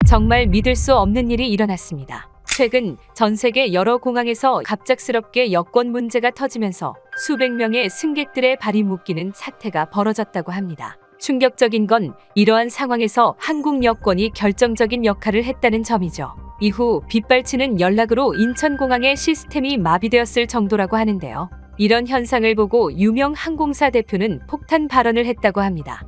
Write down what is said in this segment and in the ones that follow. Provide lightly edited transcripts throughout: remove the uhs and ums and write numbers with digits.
정말 믿을 수 없는 일이 일어났습니다. 최근 전 세계 여러 공항에서 갑작스럽게 여권 문제가 터지면서 수백 명의 승객들의 발이 묶이는 사태가 벌어졌다고 합니다. 충격적인 건 이러한 상황에서 한국 여권이 결정적인 역할을 했다는 점이죠. 이후 빗발치는 연락으로 인천공항의 시스템이 마비되었을 정도라고 하는데요. 이런 현상을 보고 유명 항공사 대표는 폭탄 발언을 했다고 합니다.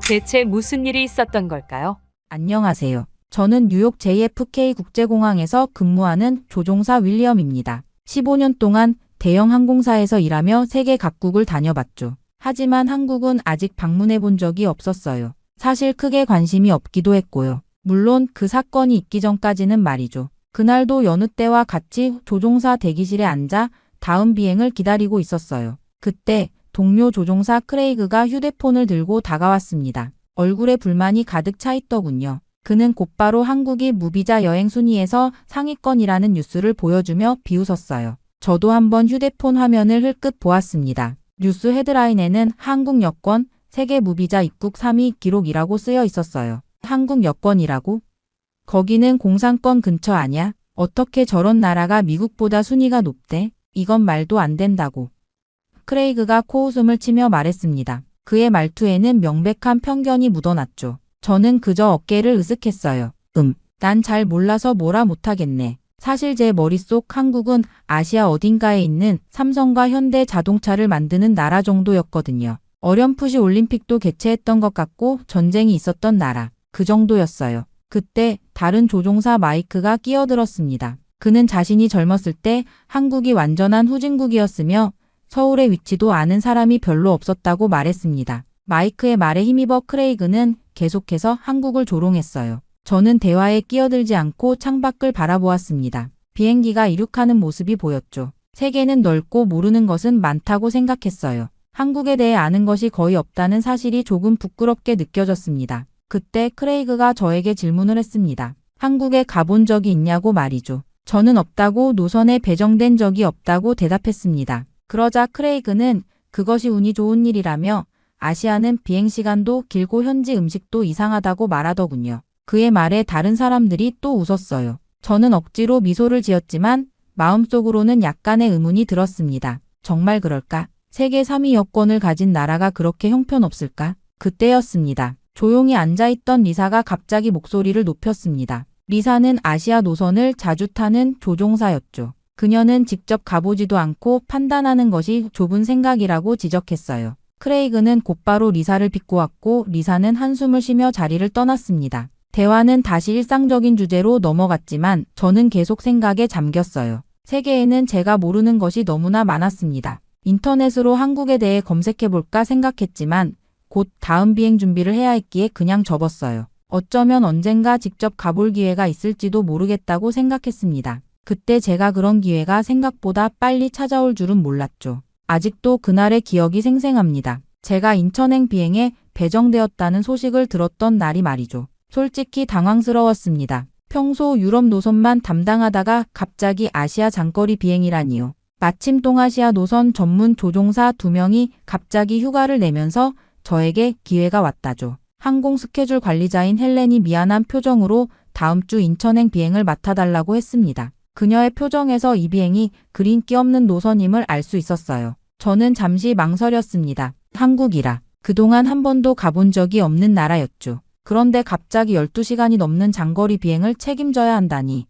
대체 무슨 일이 있었던 걸까요? 안녕하세요. 저는 뉴욕 JFK 국제공항에서 근무하는 조종사 윌리엄입니다. 15년 동안 대형 항공사에서 일하며 세계 각국을 다녀봤죠. 하지만 한국은 아직 방문해 본 적이 없었어요. 사실 크게 관심이 없기도 했고요. 물론 그 사건이 있기 전까지는 말이죠. 그날도 여느 때와 같이 조종사 대기실에 앉아 다음 비행을 기다리고 있었어요. 그때 동료 조종사 크레이그가 휴대폰을 들고 다가왔습니다. 얼굴에 불만이 가득 차 있더군요. 그는 곧바로 한국이 무비자 여행 순위에서 상위권이라는 뉴스를 보여주며 비웃었어요. 저도 한번 휴대폰 화면을 흘끗 보았습니다. 뉴스 헤드라인에는 한국 여권 세계 무비자 입국 3위 기록이라고 쓰여 있었어요. 한국 여권이라고? 거기는 공산권 근처 아냐? 어떻게 저런 나라가 미국보다 순위가 높대? 이건 말도 안 된다고. 크레이그가 코웃음을 치며 말했습니다. 그의 말투에는 명백한 편견이 묻어났죠. 저는 그저 어깨를 으쓱했어요. 난 잘 몰라서 뭐라 못하겠네. 사실 제 머릿속 한국은 아시아 어딘가에 있는 삼성과 현대 자동차를 만드는 나라 정도였거든요. 어렴풋이 올림픽도 개최했던 것 같고 전쟁이 있었던 나라. 그 정도였어요. 그때 다른 조종사 마이크가 끼어들었습니다. 그는 자신이 젊었을 때 한국이 완전한 후진국이었으며 서울의 위치도 아는 사람이 별로 없었다고 말했습니다. 마이크의 말에 힘입어 크레이그는 계속해서 한국을 조롱했어요. 저는 대화에 끼어들지 않고 창밖을 바라보았습니다. 비행기가 이륙하는 모습이 보였죠. 세계는 넓고 모르는 것은 많다고 생각했어요. 한국에 대해 아는 것이 거의 없다는 사실이 조금 부끄럽게 느껴졌습니다. 그때 크레이그가 저에게 질문을 했습니다. 한국에 가본 적이 있냐고 말이죠. 저는 없다고 노선에 배정된 적이 없다고 대답했습니다. 그러자 크레이그는 그것이 운이 좋은 일이라며 아시아는 비행시간도 길고 현지 음식도 이상하다고 말하더군요. 그의 말에 다른 사람들이 또 웃었어요. 저는 억지로 미소를 지었지만 마음속으로는 약간의 의문이 들었습니다. 정말 그럴까? 세계 3위 여권을 가진 나라가 그렇게 형편없을까? 그때였습니다. 조용히 앉아있던 리사가 갑자기 목소리를 높였습니다. 리사는 아시아 노선을 자주 타는 조종사였죠. 그녀는 직접 가보지도 않고 판단하는 것이 좁은 생각이라고 지적했어요. 크레이그는 곧바로 리사를 비꼬았고 리사는 한숨을 쉬며 자리를 떠났습니다. 대화는 다시 일상적인 주제로 넘어갔지만 저는 계속 생각에 잠겼어요. 세계에는 제가 모르는 것이 너무나 많았습니다. 인터넷으로 한국에 대해 검색해볼까 생각했지만 곧 다음 비행 준비를 해야 했기에 그냥 접었어요. 어쩌면 언젠가 직접 가볼 기회가 있을지도 모르겠다고 생각했습니다. 그때 제가 그런 기회가 생각보다 빨리 찾아올 줄은 몰랐죠. 아직도 그날의 기억이 생생합니다. 제가 인천행 비행에 배정되었다는 소식을 들었던 날이 말이죠. 솔직히 당황스러웠습니다. 평소 유럽 노선만 담당하다가 갑자기 아시아 장거리 비행이라니요. 마침 동아시아 노선 전문 조종사 2명이 갑자기 휴가를 내면서 저에게 기회가 왔다죠. 항공 스케줄 관리자인 헬렌이 미안한 표정으로 다음 주 인천행 비행을 맡아달라고 했습니다. 그녀의 표정에서 이 비행이 그린기 없는 노선임을 알 수 있었어요. 저는 잠시 망설였습니다. 한국이라. 그동안 한 번도 가본 적이 없는 나라였죠. 그런데 갑자기 12시간이 넘는 장거리 비행을 책임져야 한다니.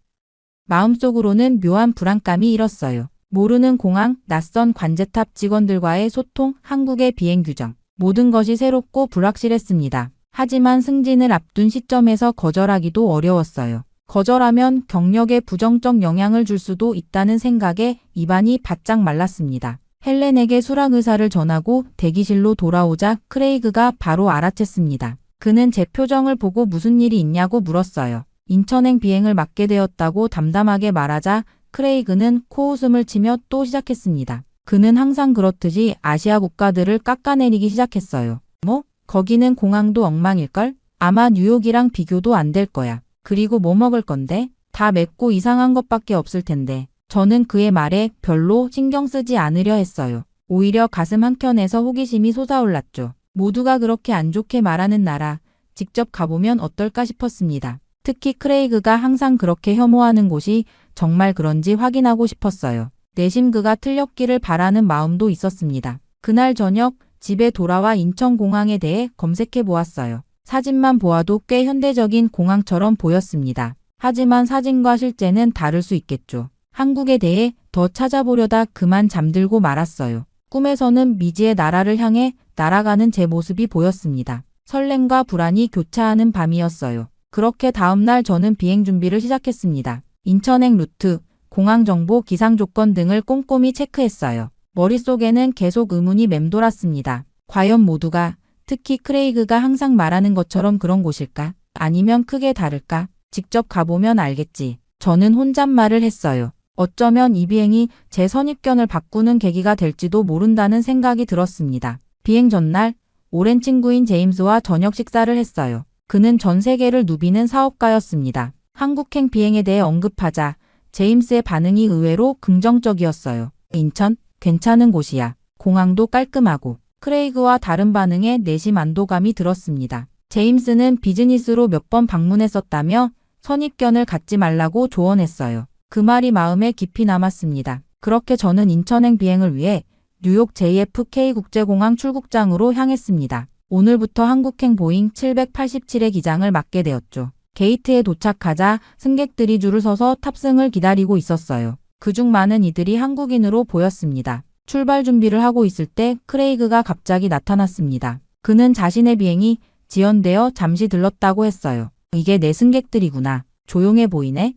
마음속으로는 묘한 불안감이 일었어요. 모르는 공항, 낯선 관제탑 직원들과의 소통, 한국의 비행 규정. 모든 것이 새롭고 불확실했습니다. 하지만 승진을 앞둔 시점에서 거절하기도 어려웠어요. 거절하면 경력에 부정적 영향을 줄 수도 있다는 생각에 입안이 바짝 말랐습니다. 헬렌에게 수락 의사를 전하고 대기실로 돌아오자 크레이그가 바로 알아챘습니다. 그는 제 표정을 보고 무슨 일이 있냐고 물었어요. 인천행 비행을 맡게 되었다고 담담하게 말하자 크레이그는 코웃음을 치며 또 시작했습니다. 그는 항상 그렇듯이 아시아 국가들을 깎아내리기 시작했어요. 뭐? 거기는 공항도 엉망일걸? 아마 뉴욕이랑 비교도 안 될 거야. 그리고 뭐 먹을 건데? 다 맵고 이상한 것밖에 없을 텐데. 저는 그의 말에 별로 신경 쓰지 않으려 했어요. 오히려 가슴 한켠에서 호기심이 솟아올랐죠. 모두가 그렇게 안 좋게 말하는 나라, 직접 가보면 어떨까 싶었습니다. 특히 크레이그가 항상 그렇게 혐오하는 곳이 정말 그런지 확인하고 싶었어요. 내심 그가 틀렸기를 바라는 마음도 있었습니다. 그날 저녁 집에 돌아와 인천공항에 대해 검색해 보았어요. 사진만 보아도 꽤 현대적인 공항처럼 보였습니다. 하지만 사진과 실제는 다를 수 있겠죠. 한국에 대해 더 찾아보려다 그만 잠들고 말았어요. 꿈에서는 미지의 나라를 향해 날아가는 제 모습이 보였습니다. 설렘과 불안이 교차하는 밤이었어요. 그렇게 다음날 저는 비행 준비를 시작했습니다. 인천행 루트, 공항 정보, 기상 조건 등을 꼼꼼히 체크했어요. 머릿속에는 계속 의문이 맴돌았습니다. 과연 모두가, 특히 크레이그가 항상 말하는 것처럼 그런 곳일까? 아니면 크게 다를까? 직접 가보면 알겠지. 저는 혼잣말을 했어요. 어쩌면 이 비행이 제 선입견을 바꾸는 계기가 될지도 모른다는 생각이 들었습니다. 비행 전날, 오랜 친구인 제임스와 저녁 식사를 했어요. 그는 전 세계를 누비는 사업가였습니다. 한국행 비행에 대해 언급하자 제임스의 반응이 의외로 긍정적이었어요. 인천? 괜찮은 곳이야. 공항도 깔끔하고. 크레이그와 다른 반응에 내심 안도감이 들었습니다. 제임스는 비즈니스로 몇 번 방문했었다며 선입견을 갖지 말라고 조언했어요. 그 말이 마음에 깊이 남았습니다. 그렇게 저는 인천행 비행을 위해 뉴욕 JFK 국제공항 출국장으로 향했습니다. 오늘부터 한국행 보잉 787의 기장을 맡게 되었죠. 게이트에 도착하자 승객들이 줄을 서서 탑승을 기다리고 있었어요. 그중 많은 이들이 한국인으로 보였습니다. 출발 준비를 하고 있을 때 크레이그가 갑자기 나타났습니다. 그는 자신의 비행이 지연되어 잠시 들렀다고 했어요. 이게 내 승객들이구나. 조용해 보이네?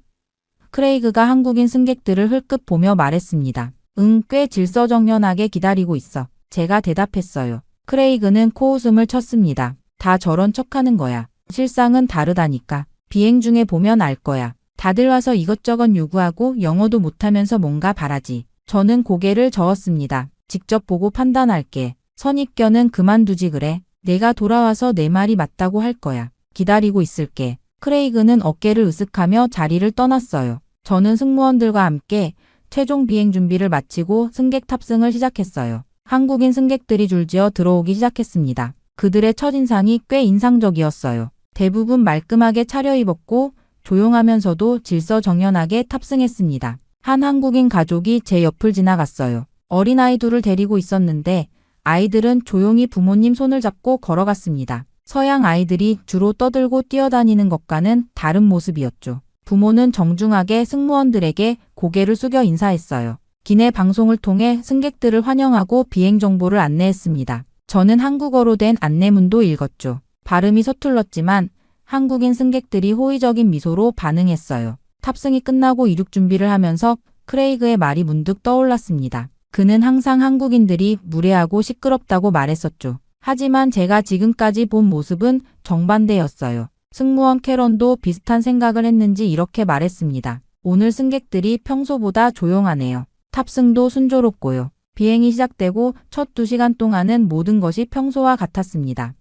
크레이그가 한국인 승객들을 흘끗 보며 말했습니다. 응, 꽤 질서정연하게 기다리고 있어. 제가 대답했어요. 크레이그는 코웃음을 쳤습니다. 다 저런 척하는 거야. 실상은 다르다니까. 비행 중에 보면 알 거야. 다들 와서 이것저것 요구하고 영어도 못하면서 뭔가 바라지. 저는 고개를 저었습니다. 직접 보고 판단할게. 선입견은 그만두지 그래. 내가 돌아와서 내 말이 맞다고 할 거야. 기다리고 있을게. 크레이그는 어깨를 으쓱하며 자리를 떠났어요. 저는 승무원들과 함께 최종 비행 준비를 마치고 승객 탑승을 시작했어요. 한국인 승객들이 줄지어 들어오기 시작했습니다. 그들의 첫인상이 꽤 인상적이었어요. 대부분 말끔하게 차려입었고 조용하면서도 질서정연하게 탑승했습니다. 한 한국인 가족이 제 옆을 지나갔어요. 어린아이 둘을 데리고 있었는데 아이들은 조용히 부모님 손을 잡고 걸어갔습니다. 서양 아이들이 주로 떠들고 뛰어다니는 것과는 다른 모습이었죠. 부모는 정중하게 승무원들에게 고개를 숙여 인사했어요. 기내 방송을 통해 승객들을 환영하고 비행 정보를 안내했습니다. 저는 한국어로 된 안내문도 읽었죠. 발음이 서툴렀지만 한국인 승객들이 호의적인 미소로 반응했어요. 탑승이 끝나고 이륙 준비를 하면서 크레이그의 말이 문득 떠올랐습니다. 그는 항상 한국인들이 무례하고 시끄럽다고 말했었죠. 하지만 제가 지금까지 본 모습은 정반대였어요. 승무원 캐런도 비슷한 생각을 했는지 이렇게 말했습니다. 오늘 승객들이 평소보다 조용하네요. 탑승도 순조롭고요. 비행이 시작되고 첫 2시간 동안은 모든 것이 평소와 같았습니다.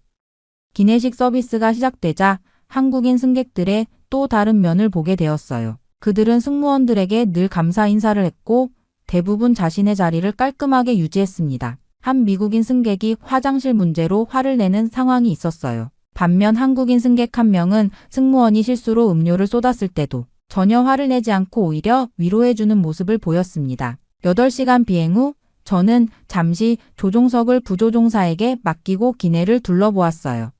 기내식 서비스가 시작되자 한국인 승객들의 또 다른 면을 보게 되었어요. 그들은 승무원들에게 늘 감사 인사를 했고 대부분 자신의 자리를 깔끔하게 유지했습니다. 한 미국인 승객이 화장실 문제로 화를 내는 상황이 있었어요. 반면 한국인 승객 한 명은 승무원이 실수로 음료를 쏟았을 때도 전혀 화를 내지 않고 오히려 위로해주는 모습을 보였습니다. 8시간 비행 후 저는 잠시 조종석을 부조종사에게 맡기고 기내를 둘러보았어요.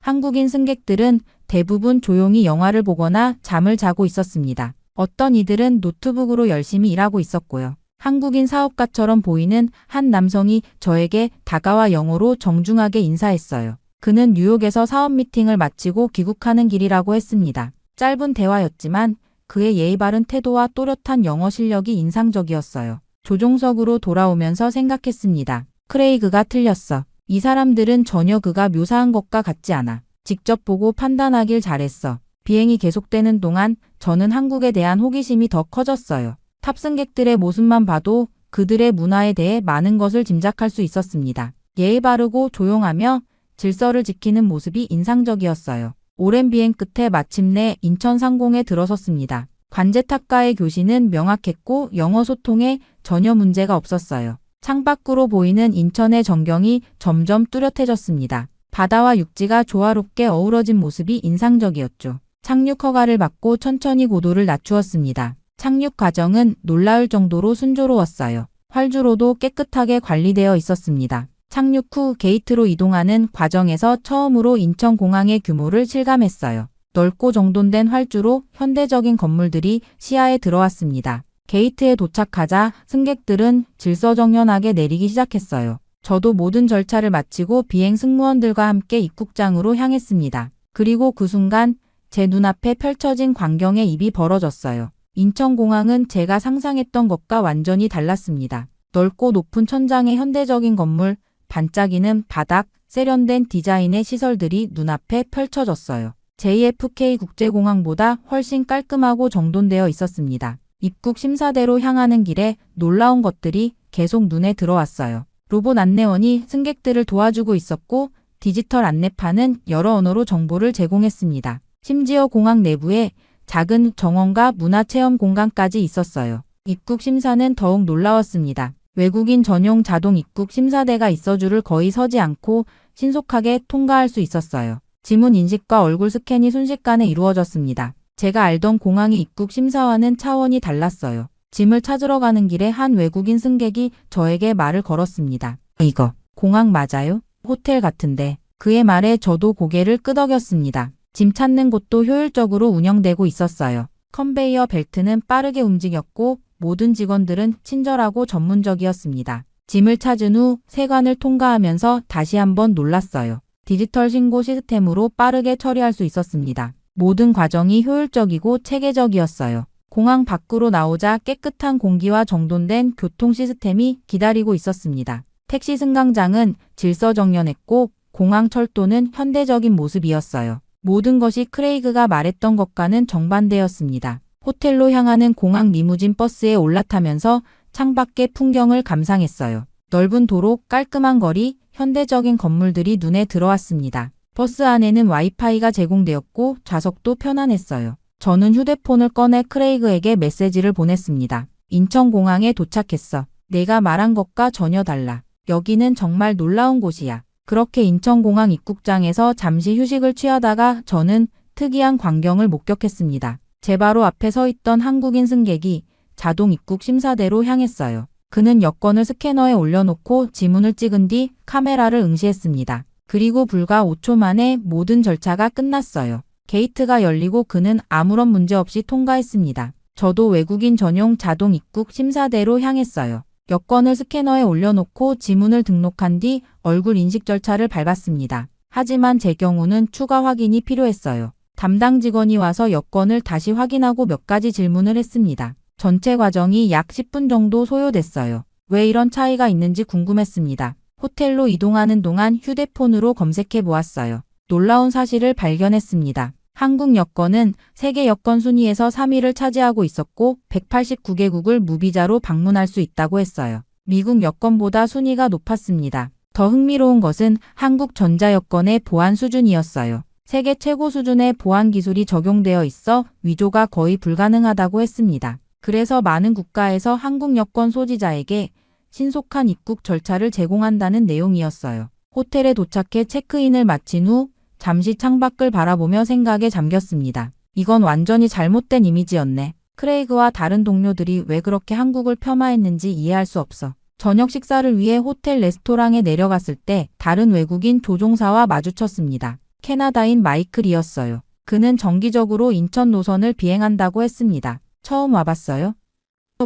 한국인 승객들은 대부분 조용히 영화를 보거나 잠을 자고 있었습니다. 어떤 이들은 노트북으로 열심히 일하고 있었고요. 한국인 사업가처럼 보이는 한 남성이 저에게 다가와 영어로 정중하게 인사했어요. 그는 뉴욕에서 사업 미팅을 마치고 귀국하는 길이라고 했습니다. 짧은 대화였지만 그의 예의 바른 태도와 또렷한 영어 실력이 인상적이었어요. 조종석으로 돌아오면서 생각했습니다. 크레이그가 틀렸어. 이 사람들은 전혀 그가 묘사한 것과 같지 않아. 직접 보고 판단하길 잘했어. 비행이 계속되는 동안 저는 한국에 대한 호기심이 더 커졌어요. 탑승객들의 모습만 봐도 그들의 문화에 대해 많은 것을 짐작할 수 있었습니다. 예의 바르고 조용하며 질서를 지키는 모습이 인상적이었어요. 오랜 비행 끝에 마침내 인천 상공에 들어섰습니다. 관제탑과의 교신은 명확했고 영어 소통에 전혀 문제가 없었어요. 창밖으로 보이는 인천의 전경이 점점 뚜렷해졌습니다. 바다와 육지가 조화롭게 어우러진 모습이 인상적이었죠. 착륙 허가를 받고 천천히 고도를 낮추었습니다. 착륙 과정은 놀라울 정도로 순조로웠어요. 활주로도 깨끗하게 관리되어 있었습니다. 착륙 후 게이트로 이동하는 과정에서 처음으로 인천공항의 규모를 실감했어요. 넓고 정돈된 활주로, 현대적인 건물들이 시야에 들어왔습니다. 게이트에 도착하자 승객들은 질서정연하게 내리기 시작했어요. 저도 모든 절차를 마치고 비행 승무원들과 함께 입국장으로 향했습니다. 그리고 그 순간 제 눈앞에 펼쳐진 광경에 입이 벌어졌어요. 인천공항은 제가 상상했던 것과 완전히 달랐습니다. 넓고 높은 천장의 현대적인 건물, 반짝이는 바닥, 세련된 디자인의 시설들이 눈앞에 펼쳐졌어요. JFK 국제공항보다 훨씬 깔끔하고 정돈되어 있었습니다. 입국 심사대로 향하는 길에 놀라운 것들이 계속 눈에 들어왔어요. 로봇 안내원이 승객들을 도와주고 있었고 디지털 안내판은 여러 언어로 정보를 제공했습니다. 심지어 공항 내부에 작은 정원과 문화체험 공간까지 있었어요. 입국 심사는 더욱 놀라웠습니다. 외국인 전용 자동 입국 심사대가 있어 줄을 거의 서지 않고 신속하게 통과할 수 있었어요. 지문 인식과 얼굴 스캔이 순식간에 이루어졌습니다. 제가 알던 공항의 입국 심사와는 차원이 달랐어요. 짐을 찾으러 가는 길에 한 외국인 승객이 저에게 말을 걸었습니다. 이거 공항 맞아요? 호텔 같은데. 그의 말에 저도 고개를 끄덕였습니다. 짐 찾는 곳도 효율적으로 운영되고 있었어요. 컨베이어 벨트는 빠르게 움직였고 모든 직원들은 친절하고 전문적이었습니다. 짐을 찾은 후 세관을 통과하면서 다시 한번 놀랐어요. 디지털 신고 시스템으로 빠르게 처리할 수 있었습니다. 모든 과정이 효율적이고 체계적이었어요. 공항 밖으로 나오자 깨끗한 공기와 정돈된 교통 시스템이 기다리고 있었습니다. 택시 승강장은 질서정연했고 공항 철도는 현대적인 모습이었어요. 모든 것이 크레이그가 말했던 것과는 정반대였습니다. 호텔로 향하는 공항 리무진 버스에 올라타면서 창밖의 풍경을 감상했어요. 넓은 도로, 깔끔한 거리, 현대적인 건물들이 눈에 들어왔습니다. 버스 안에는 와이파이가 제공되었고 좌석도 편안했어요. 저는 휴대폰을 꺼내 크레이그에게 메시지를 보냈습니다. 인천공항에 도착했어. 내가 말한 것과 전혀 달라. 여기는 정말 놀라운 곳이야. 그렇게 인천공항 입국장에서 잠시 휴식을 취하다가 저는 특이한 광경을 목격했습니다. 제 바로 앞에 서 있던 한국인 승객이 자동 입국 심사대로 향했어요. 그는 여권을 스캐너에 올려놓고 지문을 찍은 뒤 카메라를 응시했습니다. 그리고 불과 5초 만에 모든 절차가 끝났어요. 게이트가 열리고 그는 아무런 문제 없이 통과했습니다. 저도 외국인 전용 자동 입국 심사대로 향했어요. 여권을 스캐너에 올려놓고 지문을 등록한 뒤 얼굴 인식 절차를 밟았습니다. 하지만 제 경우는 추가 확인이 필요했어요. 담당 직원이 와서 여권을 다시 확인하고 몇 가지 질문을 했습니다. 전체 과정이 약 10분 정도 소요됐어요. 왜 이런 차이가 있는지 궁금했습니다. 호텔로 이동하는 동안 휴대폰으로 검색해 보았어요. 놀라운 사실을 발견했습니다. 한국 여권은 세계 여권 순위에서 3위를 차지하고 있었고 189개국을 무비자로 방문할 수 있다고 했어요. 미국 여권보다 순위가 높았습니다. 더 흥미로운 것은 한국 전자여권의 보안 수준이었어요. 세계 최고 수준의 보안 기술이 적용되어 있어 위조가 거의 불가능하다고 했습니다. 그래서 많은 국가에서 한국 여권 소지자에게 신속한 입국 절차를 제공한다는 내용이었어요. 호텔에 도착해 체크인을 마친 후 잠시 창밖을 바라보며 생각에 잠겼습니다. 이건 완전히 잘못된 이미지였네. 크레이그와 다른 동료들이 왜 그렇게 한국을 폄하했는지 이해할 수 없어. 저녁 식사를 위해 호텔 레스토랑에 내려갔을 때 다른 외국인 조종사와 마주쳤습니다. 캐나다인 마이클이었어요. 그는 정기적으로 인천 노선을 비행한다고 했습니다. 처음 와봤어요?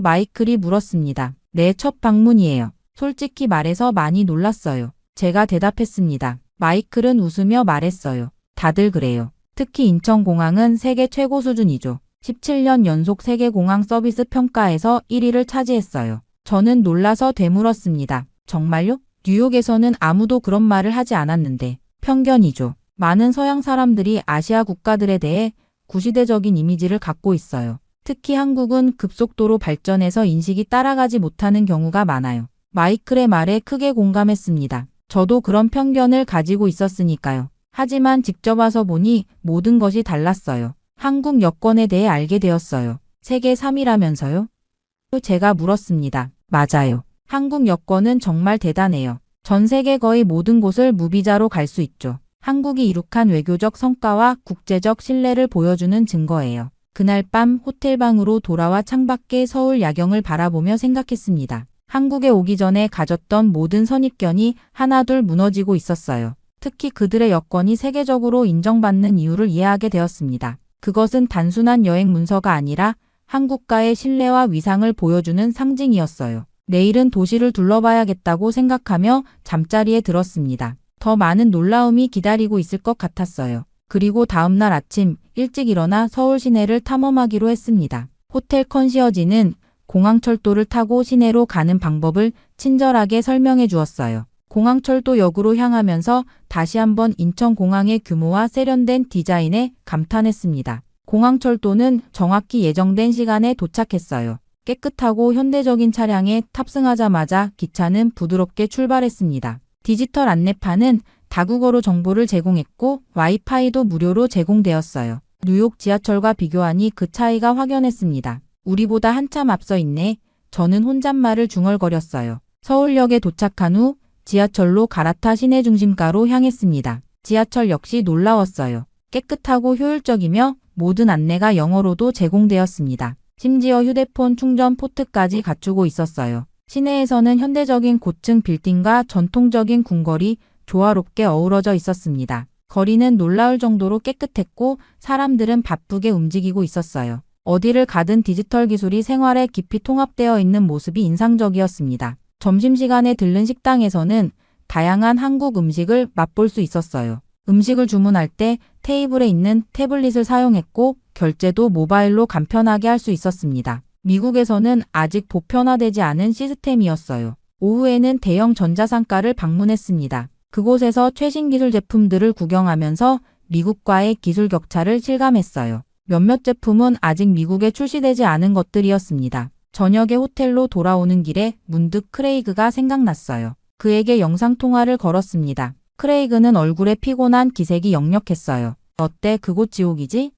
마이클이 물었습니다. 네, 첫 방문이에요. 솔직히 말해서 많이 놀랐어요. 제가 대답했습니다. 마이클은 웃으며 말했어요. 다들 그래요. 특히 인천공항은 세계 최고 수준이죠. 17년 연속 세계공항 서비스 평가에서 1위를 차지했어요. 저는 놀라서 되물었습니다. 정말요? 뉴욕에서는 아무도 그런 말을 하지 않았는데. 편견이죠. 많은 서양 사람들이 아시아 국가들에 대해 구시대적인 이미지를 갖고 있어요. 특히 한국은 급속도로 발전해서 인식이 따라가지 못하는 경우가 많아요. 마이클의 말에 크게 공감했습니다. 저도 그런 편견을 가지고 있었으니까요. 하지만 직접 와서 보니 모든 것이 달랐어요. 한국 여권에 대해 알게 되었어요. 세계 3위라면서요? 제가 물었습니다. 맞아요. 한국 여권은 정말 대단해요. 전 세계 거의 모든 곳을 무비자로 갈 수 있죠. 한국이 이룩한 외교적 성과와 국제적 신뢰를 보여주는 증거예요. 그날 밤 호텔방으로 돌아와 창밖의 서울 야경을 바라보며 생각했습니다. 한국에 오기 전에 가졌던 모든 선입견이 하나둘 무너지고 있었어요. 특히 그들의 여권이 세계적으로 인정받는 이유를 이해하게 되었습니다. 그것은 단순한 여행 문서가 아니라 한국과의 신뢰와 위상을 보여주는 상징이었어요. 내일은 도시를 둘러봐야겠다고 생각하며 잠자리에 들었습니다. 더 많은 놀라움이 기다리고 있을 것 같았어요. 그리고 다음날 아침 일찍 일어나 서울 시내를 탐험하기로 했습니다. 호텔 컨시어지는 공항철도를 타고 시내로 가는 방법을 친절하게 설명해 주었어요. 공항철도역으로 향하면서 다시 한번 인천공항의 규모와 세련된 디자인에 감탄했습니다. 공항철도는 정확히 예정된 시간에 도착했어요. 깨끗하고 현대적인 차량에 탑승하자마자 기차는 부드럽게 출발했습니다. 디지털 안내판은 다국어로 정보를 제공했고 와이파이도 무료로 제공되었어요. 뉴욕 지하철과 비교하니 그 차이가 확연했습니다. 우리보다 한참 앞서 있네. 저는 혼잣말을 중얼거렸어요. 서울역에 도착한 후 지하철로 갈아타 시내 중심가로 향했습니다. 지하철 역시 놀라웠어요. 깨끗하고 효율적이며 모든 안내가 영어로도 제공되었습니다. 심지어 휴대폰 충전 포트까지 갖추고 있었어요. 시내에서는 현대적인 고층 빌딩과 전통적인 궁궐이 조화롭게 어우러져 있었습니다. 거리는 놀라울 정도로 깨끗했고 사람들은 바쁘게 움직이고 있었어요. 어디를 가든 디지털 기술이 생활에 깊이 통합되어 있는 모습이 인상적이었습니다. 점심시간에 들른 식당에서는 다양한 한국 음식을 맛볼 수 있었어요. 음식을 주문할 때 테이블에 있는 태블릿을 사용했고 결제도 모바일로 간편하게 할 수 있었습니다. 미국에서는 아직 보편화되지 않은 시스템이었어요. 오후에는 대형 전자상가를 방문했습니다. 그곳에서 최신 기술 제품들을 구경하면서 미국과의 기술 격차를 실감했어요. 몇몇 제품은 아직 미국에 출시되지 않은 것들이었습니다. 저녁에 호텔로 돌아오는 길에 문득 크레이그가 생각났어요. 그에게 영상통화를 걸었습니다. 크레이그는 얼굴에 피곤한 기색이 역력했어요. 어때? 그곳 지옥이지?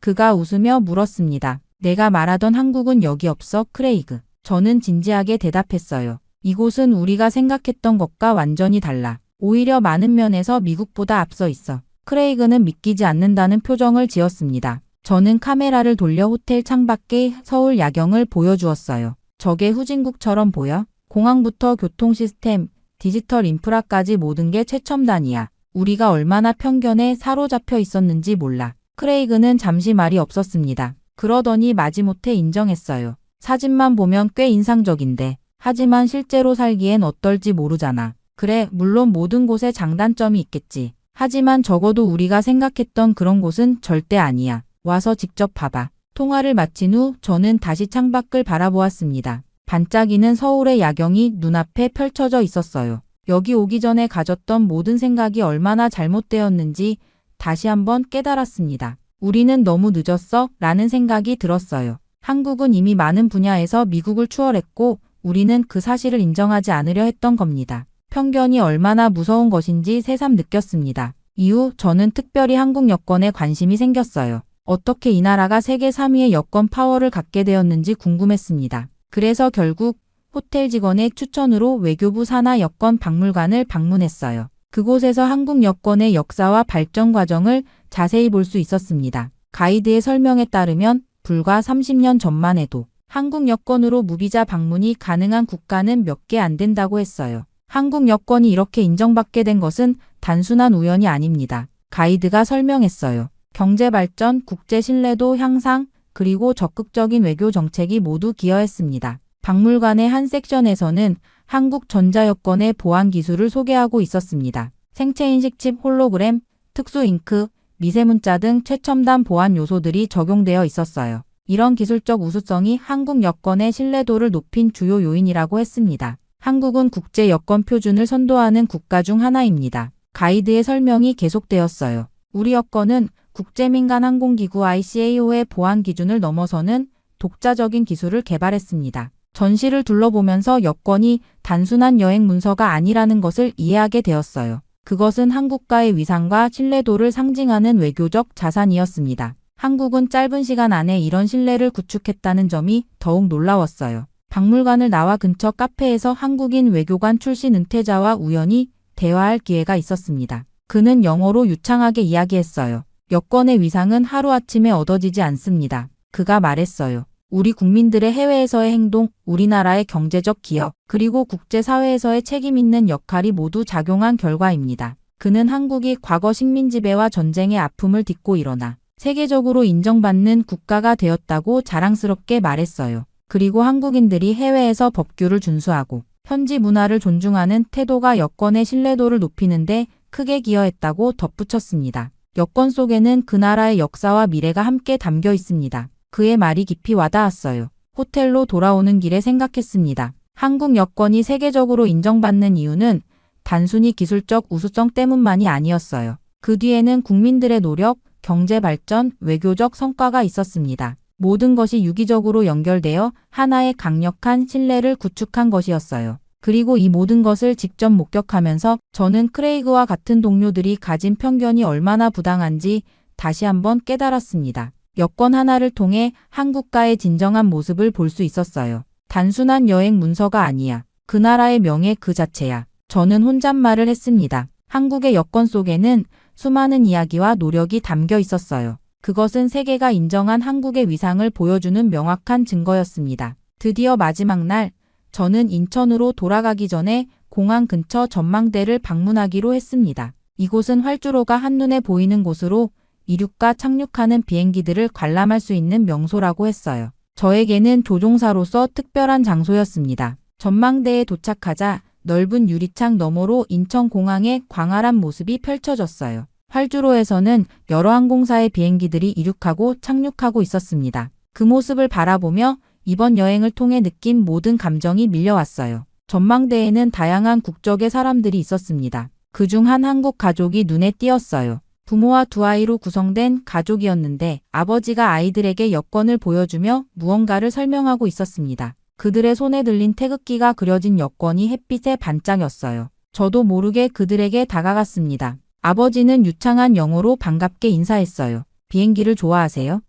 그가 웃으며 물었습니다. 내가 말하던 한국은 여기 없어, 크레이그. 저는 진지하게 대답했어요. 이곳은 우리가 생각했던 것과 완전히 달라. 오히려 많은 면에서 미국보다 앞서 있어. 크레이그는 믿기지 않는다는 표정을 지었습니다. 저는 카메라를 돌려 호텔 창밖의 서울 야경을 보여주었어요. 저게 후진국처럼 보여? 공항부터 교통 시스템, 디지털 인프라까지 모든 게 최첨단이야. 우리가 얼마나 편견에 사로잡혀 있었는지 몰라. 크레이그는 잠시 말이 없었습니다. 그러더니 마지못해 인정했어요. 사진만 보면 꽤 인상적인데. 하지만 실제로 살기엔 어떨지 모르잖아. 그래, 물론 모든 곳에 장단점이 있겠지. 하지만 적어도 우리가 생각했던 그런 곳은 절대 아니야. 와서 직접 봐봐. 통화를 마친 후 저는 다시 창밖을 바라보았습니다. 반짝이는 서울의 야경이 눈앞에 펼쳐져 있었어요. 여기 오기 전에 가졌던 모든 생각이 얼마나 잘못되었는지 다시 한번 깨달았습니다. 우리는 너무 늦었어? 라는 생각이 들었어요. 한국은 이미 많은 분야에서 미국을 추월했고 우리는 그 사실을 인정하지 않으려 했던 겁니다. 편견이 얼마나 무서운 것인지 새삼 느꼈습니다. 이후 저는 특별히 한국 여권에 관심이 생겼어요. 어떻게 이 나라가 세계 3위의 여권 파워를 갖게 되었는지 궁금했습니다. 그래서 결국 호텔 직원의 추천으로 외교부 산하 여권 박물관을 방문했어요. 그곳에서 한국 여권의 역사와 발전 과정을 자세히 볼 수 있었습니다. 가이드의 설명에 따르면 불과 30년 전만 해도 한국 여권으로 무비자 방문이 가능한 국가는 몇 개 안 된다고 했어요. 한국 여권이 이렇게 인정받게 된 것은 단순한 우연이 아닙니다. 가이드가 설명했어요. 경제 발전, 국제 신뢰도 향상, 그리고 적극적인 외교 정책이 모두 기여했습니다. 박물관의 한 섹션에서는 한국 전자여권의 보안 기술을 소개하고 있었습니다. 생체인식 칩, 홀로그램, 특수 잉크, 미세문자 등 최첨단 보안 요소들이 적용되어 있었어요. 이런 기술적 우수성이 한국 여권의 신뢰도를 높인 주요 요인이라고 했습니다. 한국은 국제 여권 표준을 선도하는 국가 중 하나입니다. 가이드의 설명이 계속되었어요. 우리 여권은 국제민간항공기구 ICAO의 보안 기준을 넘어서는 독자적인 기술을 개발했습니다. 전시를 둘러보면서 여권이 단순한 여행 문서가 아니라는 것을 이해하게 되었어요. 그것은 한국과의 위상과 신뢰도를 상징하는 외교적 자산이었습니다. 한국은 짧은 시간 안에 이런 신뢰를 구축했다는 점이 더욱 놀라웠어요. 박물관을 나와 근처 카페에서 한국인 외교관 출신 은퇴자와 우연히 대화할 기회가 있었습니다. 그는 영어로 유창하게 이야기했어요. 여권의 위상은 하루아침에 얻어지지 않습니다. 그가 말했어요. 우리 국민들의 해외에서의 행동, 우리나라의 경제적 기여, 그리고 국제사회에서의 책임 있는 역할이 모두 작용한 결과입니다. 그는 한국이 과거 식민지배와 전쟁의 아픔을 딛고 일어나 세계적으로 인정받는 국가가 되었다고 자랑스럽게 말했어요. 그리고 한국인들이 해외에서 법규를 준수하고 현지 문화를 존중하는 태도가 여권의 신뢰도를 높이는데 크게 기여했다고 덧붙였습니다. 여권 속에는 그 나라의 역사와 미래가 함께 담겨 있습니다. 그의 말이 깊이 와닿았어요. 호텔로 돌아오는 길에 생각했습니다. 한국 여권이 세계적으로 인정받는 이유는 단순히 기술적 우수성 때문만이 아니었어요. 그 뒤에는 국민들의 노력, 경제 발전, 외교적 성과가 있었습니다. 모든 것이 유기적으로 연결되어 하나의 강력한 신뢰를 구축한 것이었어요. 그리고 이 모든 것을 직접 목격하면서 저는 크레이그와 같은 동료들이 가진 편견이 얼마나 부당한지 다시 한번 깨달았습니다. 여권 하나를 통해 한국가의 진정한 모습을 볼 수 있었어요. 단순한 여행 문서가 아니야. 그 나라의 명예 그 자체야. 저는 혼잣말을 했습니다. 한국의 여권 속에는 수많은 이야기와 노력이 담겨 있었어요. 그것은 세계가 인정한 한국의 위상을 보여주는 명확한 증거였습니다. 드디어 마지막 날, 저는 인천으로 돌아가기 전에 공항 근처 전망대를 방문하기로 했습니다. 이곳은 활주로가 한눈에 보이는 곳으로 이륙과 착륙하는 비행기들을 관람할 수 있는 명소라고 했어요. 저에게는 조종사로서 특별한 장소였습니다. 전망대에 도착하자 넓은 유리창 너머로 인천공항의 광활한 모습이 펼쳐졌어요. 활주로에서는 여러 항공사의 비행기들이 이륙하고 착륙하고 있었습니다. 그 모습을 바라보며 이번 여행을 통해 느낀 모든 감정이 밀려왔어요. 전망대에는 다양한 국적의 사람들이 있었습니다. 그중 한 한국 가족이 눈에 띄었어요. 부모와 두 아이로 구성된 가족이었는데 아버지가 아이들에게 여권을 보여주며 무언가를 설명하고 있었습니다. 그들의 손에 들린 태극기가 그려진 여권이 햇빛에 반짝였어요. 저도 모르게 그들에게 다가갔습니다. 아버지는 유창한 영어로 반갑게 인사했어요. 비행기를 좋아하세요?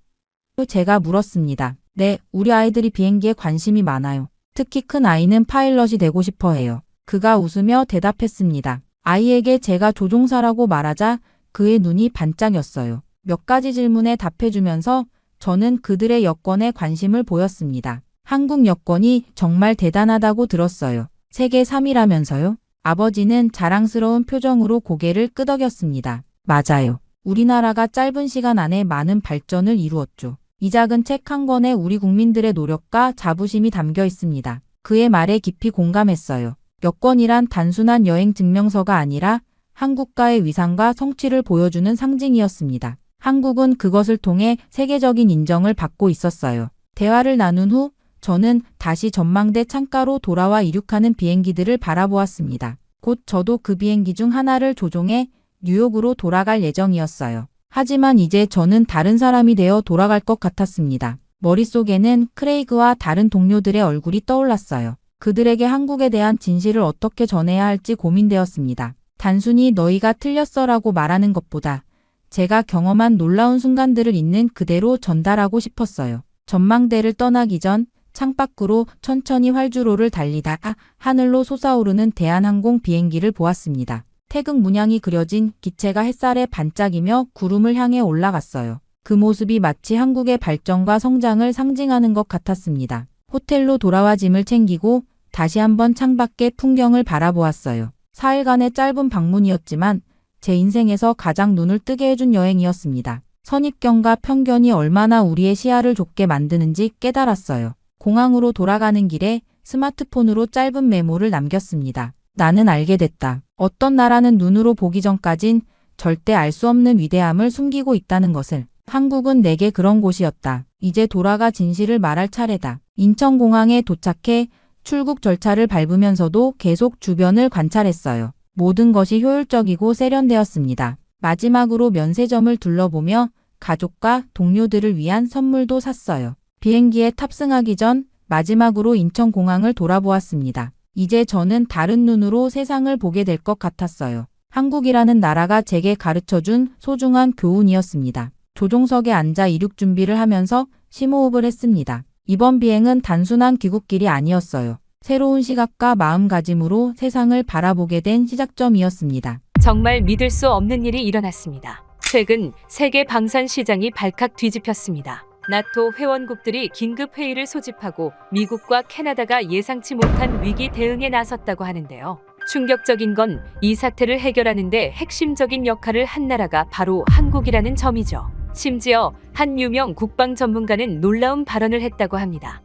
제가 물었습니다. 네, 우리 아이들이 비행기에 관심이 많아요. 특히 큰 아이는 파일럿이 되고 싶어 해요. 그가 웃으며 대답했습니다. 아이에게 제가 조종사라고 말하자 그의 눈이 반짝였어요. 몇 가지 질문에 답해주면서 저는 그들의 여권에 관심을 보였습니다. 한국 여권이 정말 대단하다고 들었어요. 세계 3위라면서요? 아버지는 자랑스러운 표정으로 고개를 끄덕였습니다. 맞아요. 우리나라가 짧은 시간 안에 많은 발전을 이루었죠. 이 작은 책 한 권에 우리 국민들의 노력과 자부심이 담겨 있습니다. 그의 말에 깊이 공감했어요. 여권이란 단순한 여행 증명서가 아니라 한국가의 위상과 성취를 보여주는 상징이었습니다. 한국은 그것을 통해 세계적인 인정을 받고 있었어요. 대화를 나눈 후 저는 다시 전망대 창가로 돌아와 이륙하는 비행기들을 바라보았습니다. 곧 저도 그 비행기 중 하나를 조종해 뉴욕으로 돌아갈 예정이었어요. 하지만 이제 저는 다른 사람이 되어 돌아갈 것 같았습니다. 머릿속에는 크레이그와 다른 동료들의 얼굴이 떠올랐어요. 그들에게 한국에 대한 진실을 어떻게 전해야 할지 고민되었습니다. 단순히 너희가 틀렸어라고 말하는 것보다 제가 경험한 놀라운 순간들을 있는 그대로 전달하고 싶었어요. 전망대를 떠나기 전 창밖으로 천천히 활주로를 달리다 하늘로 솟아오르는 대한항공 비행기를 보았습니다. 태극 문양이 그려진 기체가 햇살에 반짝이며 구름을 향해 올라갔어요. 그 모습이 마치 한국의 발전과 성장을 상징하는 것 같았습니다. 호텔로 돌아와 짐을 챙기고 다시 한번 창밖의 풍경을 바라보았어요. 4일간의 짧은 방문이었지만 제 인생에서 가장 눈을 뜨게 해준 여행이었습니다. 선입견과 편견이 얼마나 우리의 시야를 좁게 만드는지 깨달았어요. 공항으로 돌아가는 길에 스마트폰으로 짧은 메모를 남겼습니다. 나는 알게 됐다. 어떤 나라는 눈으로 보기 전까진 절대 알 수 없는 위대함을 숨기고 있다는 것을. 한국은 내게 그런 곳이었다. 이제 돌아가 진실을 말할 차례다. 인천공항에 도착해 출국 절차를 밟으면서도 계속 주변을 관찰했어요. 모든 것이 효율적이고 세련되었습니다. 마지막으로 면세점을 둘러보며 가족과 동료들을 위한 선물도 샀어요. 비행기에 탑승하기 전 마지막으로 인천공항을 돌아보았습니다. 이제 저는 다른 눈으로 세상을 보게 될 것 같았어요. 한국이라는 나라가 제게 가르쳐준 소중한 교훈이었습니다. 조종석에 앉아 이륙 준비를 하면서 심호흡을 했습니다. 이번 비행은 단순한 귀국길이 아니었어요. 새로운 시각과 마음가짐으로 세상을 바라보게 된 시작점이었습니다. 정말 믿을 수 없는 일이 일어났습니다. 최근 세계 방산 시장이 발칵 뒤집혔습니다. 나토 회원국들이 긴급 회의를 소집하고 미국과 캐나다가 예상치 못한 위기 대응에 나섰다고 하는데요. 충격적인 건 이 사태를 해결하는 데 핵심적인 역할을 한 나라가 바로 한국이라는 점이죠. 심지어 한 유명 국방 전문가는 놀라운 발언을 했다고 합니다.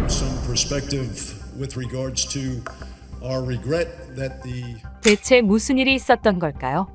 Some perspective with regards to our regret that the 대체 무슨 일이 있었던 걸까요?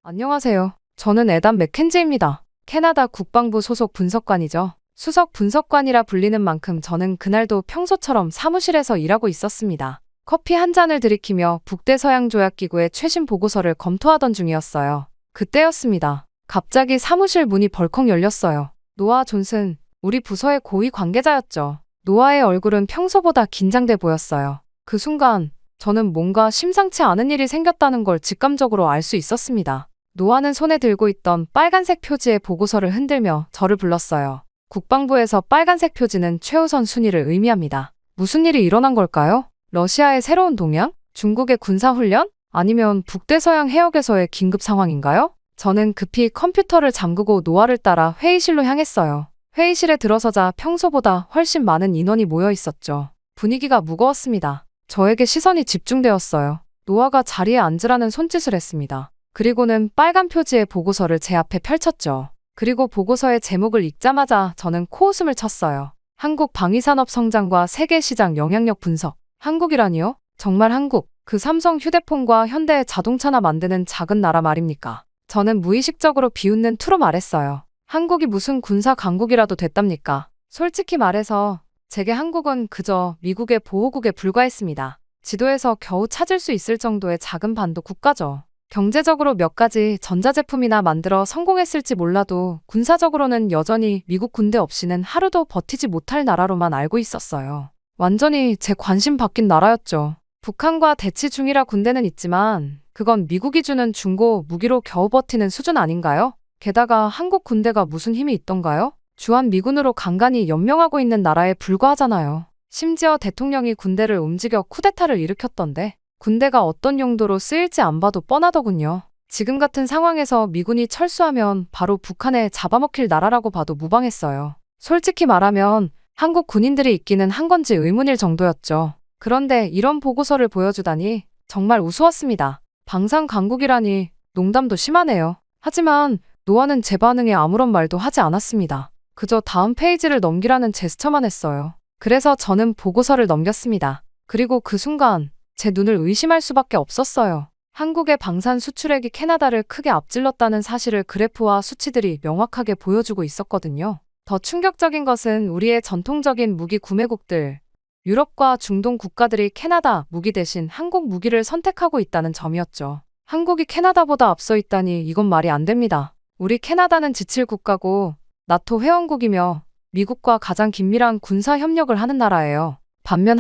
안녕하세요. 저는 에단 맥켄지입니다. 캐나다 국방부 소속 분석관이죠. 수석 분석관이라 불리는 만큼 저는 그날도 평소처럼 사무실에서 일하고 있었습니다. 커피 한 잔을 들이키며 북대서양조약기구의 최신 보고서를 검토하던 중이었어요. 그때였습니다. 갑자기 사무실 문이 벌컥 열렸어요. 노아 존슨, 우리 부서의 고위 관계자였죠. 노아의 얼굴은 평소보다 긴장돼 보였어요. 그 순간 저는 뭔가 심상치 않은 일이 생겼다는 걸 직감적으로 알 수 있었습니다. 노아는 손에 들고 있던 빨간색 표지의 보고서를 흔들며 저를 불렀어요. 국방부에서 빨간색 표지는 최우선 순위를 의미합니다. 무슨 일이 일어난 걸까요? 러시아의 새로운 동향? 중국의 군사훈련? 아니면 북대서양 해역에서의 긴급 상황인가요? 저는 급히 컴퓨터를 잠그고 노아를 따라 회의실로 향했어요. 회의실에 들어서자 평소보다 훨씬 많은 인원이 모여 있었죠. 분위기가 무거웠습니다. 저에게 시선이 집중되었어요. 노아가 자리에 앉으라는 손짓을 했습니다. 그리고는 빨간 표지의 보고서를 제 앞에 펼쳤죠. 그리고 보고서의 제목을 읽자마자 저는 코웃음을 쳤어요. 한국 방위산업 성장과 세계 시장 영향력 분석. 한국이라니요? 정말 한국? 그 삼성 휴대폰과 현대 자동차나 만드는 작은 나라 말입니까? 저는 무의식적으로 비웃는 투로 말했어요. 한국이 무슨 군사 강국이라도 됐답니까? 솔직히 말해서 제게 한국은 그저 미국의 보호국에 불과했습니다. 지도에서 겨우 찾을 수 있을 정도의 작은 반도 국가죠. 경제적으로 몇 가지 전자제품이나 만들어 성공했을지 몰라도 군사적으로는 여전히 미국 군대 없이는 하루도 버티지 못할 나라로만 알고 있었어요. 완전히 제 관심 바뀐 나라였죠. 북한과 대치 중이라 군대는 있지만 그건 미국이 주는 중고 무기로 겨우 버티는 수준 아닌가요? 게다가 한국 군대가 무슨 힘이 있던가요? 주한 미군으로 간간히 연명하고 있는 나라에 불과하잖아요. 심지어 대통령이 군대를 움직여 쿠데타를 일으켰던데 군대가 어떤 용도로 쓰일지 안 봐도 뻔하더군요. 지금 같은 상황에서 미군이 철수하면 바로 북한에 잡아먹힐 나라라고 봐도 무방했어요. 솔직히 말하면 한국 군인들이 있기는 한 건지 의문일 정도였죠. 그런데 이런 보고서를 보여주다니 정말 우스웠습니다. 방산 강국이라니 농담도 심하네요. 하지만 노아는 제 반응에 아무런 말도 하지 않았습니다. 그저 다음 페이지를 넘기라는 제스처만 했어요. 그래서 저는 보고서를 넘겼습니다. 그리고 그 순간 제 눈을 의심할 수밖에 없었어요. 한국의 방산 수출액이 캐나다를 크게 앞질렀다는 사실을 그래프와 수치들이 명확하게 보여주고 있었거든요. 더 충격적인 것은 우리의 전통적인 무기 구매국들, 유럽과 중동 국가들이 캐나다 무기 대신 한국 무기를 선택하고 있다는 점이었죠. 한국이 캐나다보다 앞서 있다니 이건 말이 안 됩니다. 우리 캐나다는 지칠 국가고 나토 회원국이며 미국과 가장 긴밀한 군사 협력을 하는 나라예요. 반면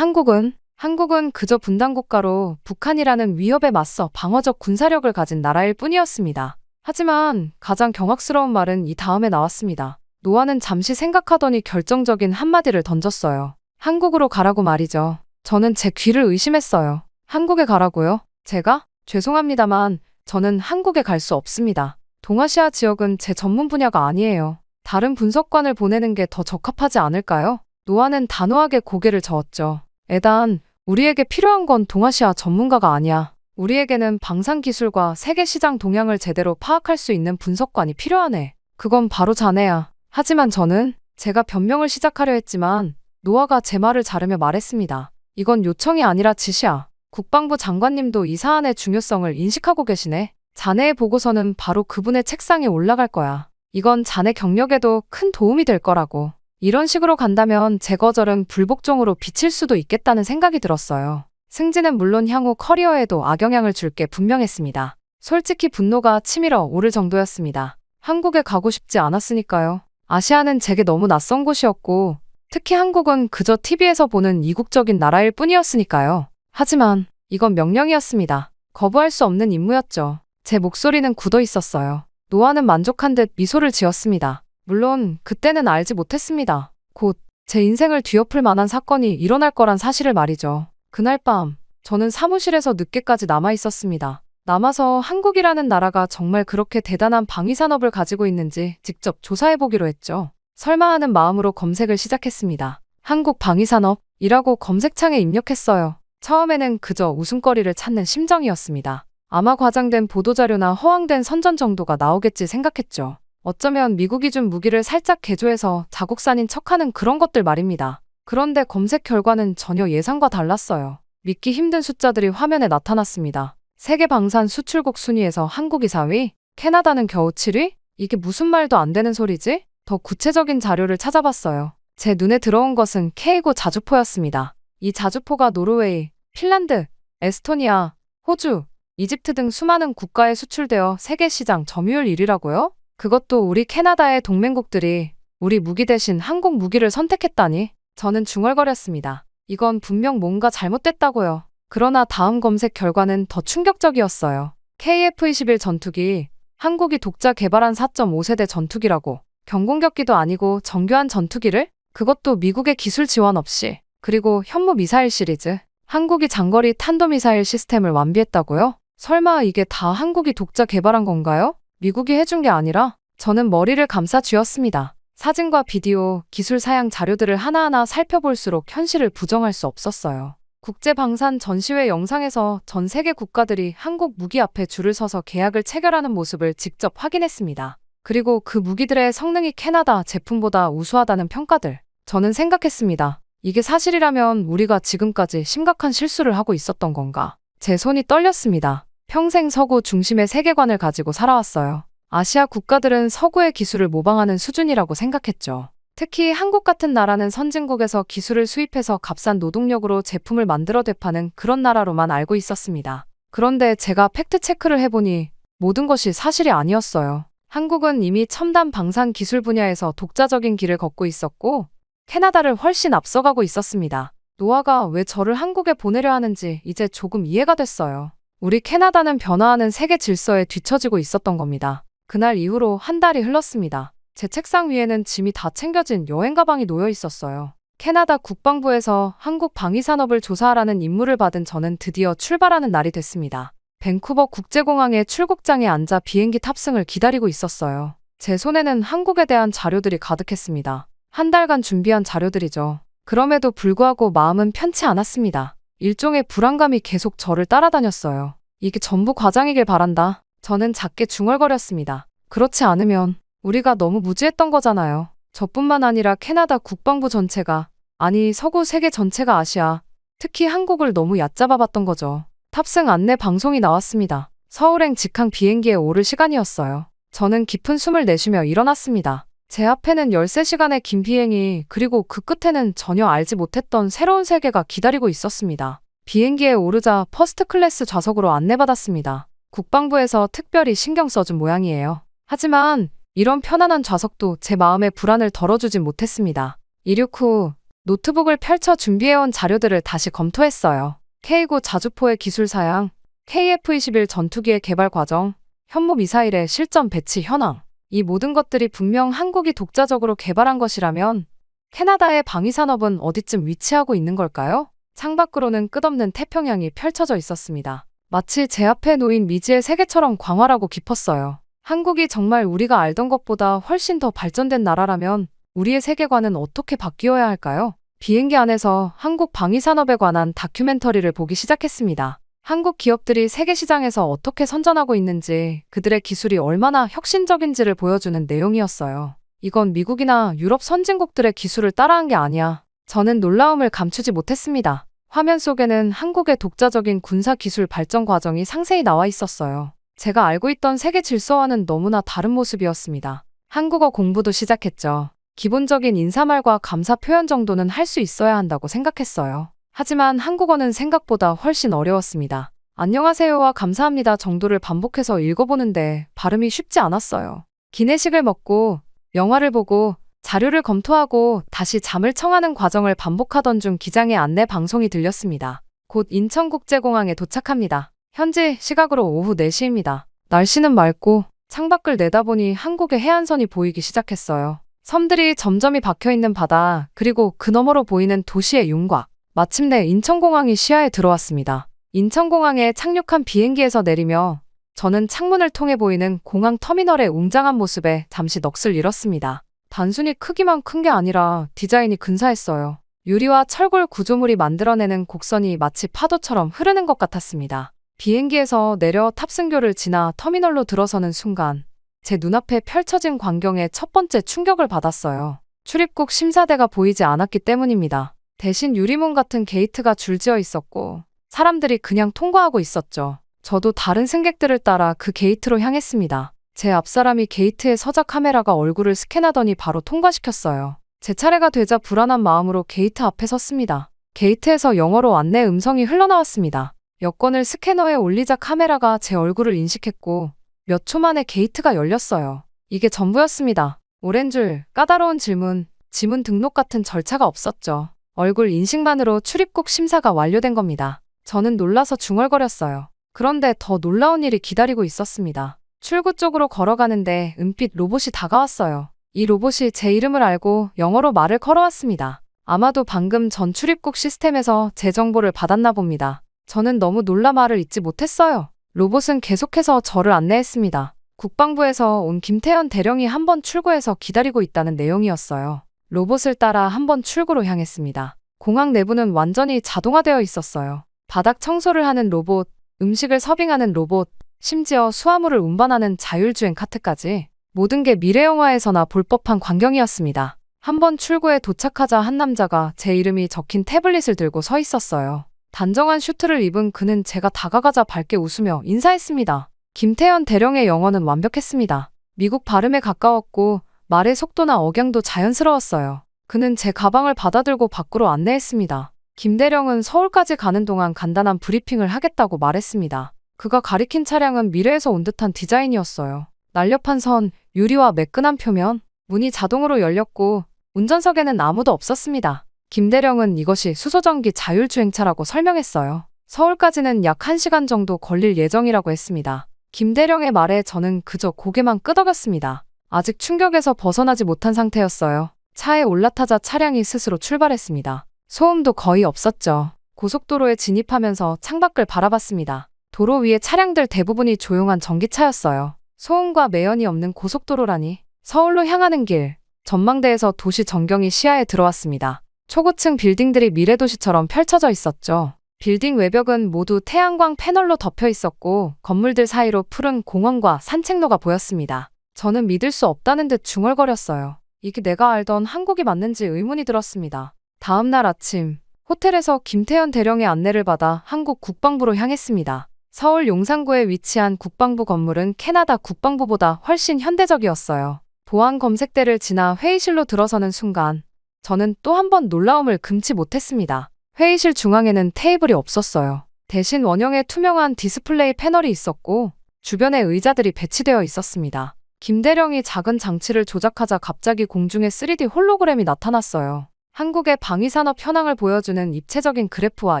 한국은 그저 분단국가로 북한이라는 위협에 맞서 방어적 군사력을 가진 나라일 뿐이었습니다. 하지만 가장 경악스러운 말은 이 다음에 나왔습니다. 노아는 잠시 생각하더니 결정적인 한마디를 던졌어요. 한국으로 가라고 말이죠. 저는 제 귀를 의심했어요. 한국에 가라고요? 제가? 죄송합니다만 저는 한국에 갈 수 없습니다. 동아시아 지역은 제 전문 분야가 아니에요. 다른 분석관을 보내는 게 더 적합하지 않을까요? 노아는 단호하게 고개를 저었죠. 에단, 우리에게 필요한 건 동아시아 전문가가 아니야. 우리에게는 방산 기술과 세계 시장 동향을 제대로 파악할 수 있는 분석관이 필요하네. 그건 바로 자네야. 하지만 저는 제가 변명을 시작하려 했지만 노아가 제 말을 자르며 말했습니다. 이건 요청이 아니라 지시야. 국방부 장관님도 이 사안의 중요성을 인식하고 계시네. 자네의 보고서는 바로 그분의 책상에 올라갈 거야. 이건 자네 경력에도 큰 도움이 될 거라고. 이런 식으로 간다면 제 거절은 불복종으로 비칠 수도 있겠다는 생각이 들었어요. 승진은 물론 향후 커리어에도 악영향을 줄 게 분명했습니다. 솔직히 분노가 치밀어 오를 정도였습니다. 한국에 가고 싶지 않았으니까요. 아시아는 제게 너무 낯선 곳이었고 특히 한국은 그저 TV에서 보는 이국적인 나라일 뿐이었으니까요. 하지만 이건 명령이었습니다. 거부할 수 없는 임무였죠. 제 목소리는 굳어 있었어요. 노아는 만족한 듯 미소를 지었습니다. 물론 그때는 알지 못했습니다. 곧 제 인생을 뒤엎을 만한 사건이 일어날 거란 사실을 말이죠. 그날 밤, 저는 사무실에서 늦게까지 남아 있었습니다. 남아서 한국이라는 나라가 정말 그렇게 대단한 방위산업을 가지고 있는지 직접 조사해보기로 했죠. 설마 하는 마음으로 검색을 시작했습니다. 한국 방위산업이라고 검색창에 입력했어요. 처음에는 그저 웃음거리를 찾는 심정이었습니다. 아마 과장된 보도자료나 허황된 선전 정도가 나오겠지 생각했죠. 어쩌면 미국이 준 무기를 살짝 개조해서 자국산인 척하는 그런 것들 말입니다. 그런데 검색 결과는 전혀 예상과 달랐어요. 믿기 힘든 숫자들이 화면에 나타났습니다. 세계 방산 수출국 순위에서 한국이 4위, 캐나다는 겨우 7위? 이게 무슨 말도 안 되는 소리지? 더 구체적인 자료를 찾아봤어요. 제 눈에 들어온 것은 K고 자주포였습니다. 이 자주포가 노르웨이, 핀란드, 에스토니아, 호주, 이집트 등 수많은 국가에 수출되어 세계 시장 점유율 1위라고요? 그것도 우리 캐나다의 동맹국들이 우리 무기 대신 한국 무기를 선택했다니 저는 중얼거렸습니다. 이건 분명 뭔가 잘못됐다고요. 그러나 다음 검색 결과는 더 충격적이었어요. KF-21 전투기, 한국이 독자 개발한 4.5세대 전투기라고. 경공격기도 아니고 정교한 전투기를? 그것도 미국의 기술 지원 없이. 그리고 현무 미사일 시리즈. 한국이 장거리 탄도미사일 시스템을 완비했다고요? 설마 이게 다 한국이 독자 개발한 건가요? 미국이 해준 게 아니라 저는 머리를 감싸 쥐었습니다. 사진과 비디오, 기술 사양 자료들을 하나하나 살펴볼수록 현실을 부정할 수 없었어요. 국제방산 전시회 영상에서 전 세계 국가들이 한국 무기 앞에 줄을 서서 계약을 체결하는 모습을 직접 확인했습니다. 그리고 그 무기들의 성능이 캐나다 제품보다 우수하다는 평가들. 저는 생각했습니다. 이게 사실이라면 우리가 지금까지 심각한 실수를 하고 있었던 건가? 제 손이 떨렸습니다. 평생 서구 중심의 세계관을 가지고 살아왔어요. 아시아 국가들은 서구의 기술을 모방하는 수준이라고 생각했죠. 특히 한국 같은 나라는 선진국에서 기술을 수입해서 값싼 노동력으로 제품을 만들어 되파는 그런 나라로만 알고 있었습니다. 그런데 제가 팩트체크를 해보니 모든 것이 사실이 아니었어요. 한국은 이미 첨단 방산 기술 분야에서 독자적인 길을 걷고 있었고 캐나다를 훨씬 앞서가고 있었습니다. 노아가 왜 저를 한국에 보내려 하는지 이제 조금 이해가 됐어요. 우리 캐나다는 변화하는 세계 질서에 뒤처지고 있었던 겁니다. 그날 이후로 한 달이 흘렀습니다. 제 책상 위에는 짐이 다 챙겨진 여행 가방이 놓여 있었어요. 캐나다 국방부에서 한국 방위산업을 조사하라는 임무를 받은 저는 드디어 출발하는 날이 됐습니다. 밴쿠버 국제공항의 출국장에 앉아 비행기 탑승을 기다리고 있었어요. 제 손에는 한국에 대한 자료들이 가득했습니다. 한 달간 준비한 자료들이죠. 그럼에도 불구하고 마음은 편치 않았습니다. 일종의 불안감이 계속 저를 따라다녔어요. 이게 전부 과장이길 바란다. 저는 작게 중얼거렸습니다. 그렇지 않으면 우리가 너무 무지했던 거잖아요. 저뿐만 아니라 캐나다 국방부 전체가, 아니 서구 세계 전체가 아시아, 특히 한국을 너무 얕잡아봤던 거죠. 탑승 안내 방송이 나왔습니다. 서울행 직항 비행기에 오를 시간이었어요. 저는 깊은 숨을 내쉬며 일어났습니다. 제 앞에는 13시간의 긴 비행이, 그리고 그 끝에는 전혀 알지 못했던 새로운 세계가 기다리고 있었습니다. 비행기에 오르자 퍼스트 클래스 좌석으로 안내받았습니다. 국방부에서 특별히 신경 써준 모양이에요. 하지만 이런 편안한 좌석도 제 마음의 불안을 덜어주진 못했습니다. 이륙 후 노트북을 펼쳐 준비해온 자료들을 다시 검토했어요. K고 자주포의 기술 사양, KF-21 전투기의 개발 과정, 현무 미사일의 실전 배치 현황. 이 모든 것들이 분명 한국이 독자적으로 개발한 것이라면 캐나다의 방위산업은 어디쯤 위치하고 있는 걸까요? 창밖으로는 끝없는 태평양이 펼쳐져 있었습니다. 마치 제 앞에 놓인 미지의 세계처럼 광활하고 깊었어요. 한국이 정말 우리가 알던 것보다 훨씬 더 발전된 나라라면 우리의 세계관은 어떻게 바뀌어야 할까요? 비행기 안에서 한국 방위산업에 관한 다큐멘터리를 보기 시작했습니다. 한국 기업들이 세계 시장에서 어떻게 선전하고 있는지, 그들의 기술이 얼마나 혁신적인지를 보여주는 내용이었어요. 이건 미국이나 유럽 선진국들의 기술을 따라한 게 아니야. 저는 놀라움을 감추지 못했습니다. 화면 속에는 한국의 독자적인 군사 기술 발전 과정이 상세히 나와 있었어요. 제가 알고 있던 세계 질서와는 너무나 다른 모습이었습니다. 한국어 공부도 시작했죠. 기본적인 인사말과 감사 표현 정도는 할 수 있어야 한다고 생각했어요. 하지만 한국어는 생각보다 훨씬 어려웠습니다. 안녕하세요와 감사합니다 정도를 반복해서 읽어보는데 발음이 쉽지 않았어요. 기내식을 먹고 영화를 보고 자료를 검토하고 다시 잠을 청하는 과정을 반복하던 중 기장의 안내 방송이 들렸습니다. 곧 인천국제공항에 도착합니다. 현지 시각으로 오후 4시입니다. 날씨는 맑고 창밖을 내다보니 한국의 해안선이 보이기 시작했어요. 섬들이 점점이 박혀있는 바다, 그리고 그 너머로 보이는 도시의 윤곽. 마침내 인천공항이 시야에 들어왔습니다. 인천공항에 착륙한 비행기에서 내리며 저는 창문을 통해 보이는 공항 터미널의 웅장한 모습에 잠시 넋을 잃었습니다. 단순히 크기만 큰 게 아니라 디자인이 근사했어요. 유리와 철골 구조물이 만들어내는 곡선이 마치 파도처럼 흐르는 것 같았습니다. 비행기에서 내려 탑승교를 지나 터미널로 들어서는 순간 제 눈앞에 펼쳐진 광경에 첫 번째 충격을 받았어요. 출입국 심사대가 보이지 않았기 때문입니다. 대신 유리문 같은 게이트가 줄지어 있었고 사람들이 그냥 통과하고 있었죠. 저도 다른 승객들을 따라 그 게이트로 향했습니다. 제 앞사람이 게이트에 서자 카메라가 얼굴을 스캔하더니 바로 통과시켰어요. 제 차례가 되자 불안한 마음으로 게이트 앞에 섰습니다. 게이트에서 영어로 안내 음성이 흘러나왔습니다. 여권을 스캐너에 올리자 카메라가 제 얼굴을 인식했고 몇 초 만에 게이트가 열렸어요. 이게 전부였습니다. 오랜 줄, 까다로운 질문, 지문 등록 같은 절차가 없었죠. 얼굴 인식만으로 출입국 심사가 완료된 겁니다. 저는 놀라서 중얼거렸어요. 그런데 더 놀라운 일이 기다리고 있었습니다. 출구 쪽으로 걸어가는데 은빛 로봇이 다가왔어요. 이 로봇이 제 이름을 알고 영어로 말을 걸어왔습니다. 아마도 방금 전 출입국 시스템에서 제 정보를 받았나 봅니다. 저는 너무 놀라 말을 잇지 못했어요. 로봇은 계속해서 저를 안내했습니다. 국방부에서 온 김태현 대령이 한 번 출구에서 기다리고 있다는 내용이었어요. 로봇을 따라 한 번 출구로 향했습니다. 공항 내부는 완전히 자동화되어 있었어요. 바닥 청소를 하는 로봇, 음식을 서빙하는 로봇, 심지어 수화물을 운반하는 자율주행 카트까지 모든 게 미래 영화에서나 볼 법한 광경이었습니다. 한 번 출구에 도착하자 한 남자가 제 이름이 적힌 태블릿을 들고 서 있었어요. 단정한 슈트를 입은 그는 제가 다가가자 밝게 웃으며 인사했습니다. 김태현 대령의 영어는 완벽했습니다. 미국 발음에 가까웠고 말의 속도나 억양도 자연스러웠어요. 그는 제 가방을 받아들고 밖으로 안내했습니다. 김 대령은 서울까지 가는 동안 간단한 브리핑을 하겠다고 말했습니다. 그가 가리킨 차량은 미래에서 온 듯한 디자인이었어요. 날렵한 선, 유리와 매끈한 표면, 문이 자동으로 열렸고 운전석에는 아무도 없었습니다. 김 대령은 이것이 수소전기 자율주행차라고 설명했어요. 서울까지는 약 1시간 정도 걸릴 예정이라고 했습니다. 김 대령의 말에 저는 그저 고개만 끄덕였습니다. 아직 충격에서 벗어나지 못한 상태였어요. 차에 올라타자 차량이 스스로 출발했습니다. 소음도 거의 없었죠. 고속도로에 진입하면서 창밖을 바라봤습니다. 도로 위의 차량들 대부분이 조용한 전기차였어요. 소음과 매연이 없는 고속도로라니. 서울로 향하는 길, 전망대에서 도시 전경이 시야에 들어왔습니다. 초고층 빌딩들이 미래도시처럼 펼쳐져 있었죠. 빌딩 외벽은 모두 태양광 패널로 덮여 있었고 건물들 사이로 푸른 공원과 산책로가 보였습니다. 저는 믿을 수 없다는 듯 중얼거렸어요. 이게 내가 알던 한국이 맞는지 의문이 들었습니다. 다음 날 아침, 호텔에서 김태현 대령의 안내를 받아 한국 국방부로 향했습니다. 서울 용산구에 위치한 국방부 건물은 캐나다 국방부보다 훨씬 현대적이었어요. 보안 검색대를 지나 회의실로 들어서는 순간 저는 또 한 번 놀라움을 금치 못했습니다. 회의실 중앙에는 테이블이 없었어요. 대신 원형의 투명한 디스플레이 패널이 있었고 주변에 의자들이 배치되어 있었습니다. 김 대령이 작은 장치를 조작하자 갑자기 공중에 3D 홀로그램이 나타났어요. 한국의 방위산업 현황을 보여주는 입체적인 그래프와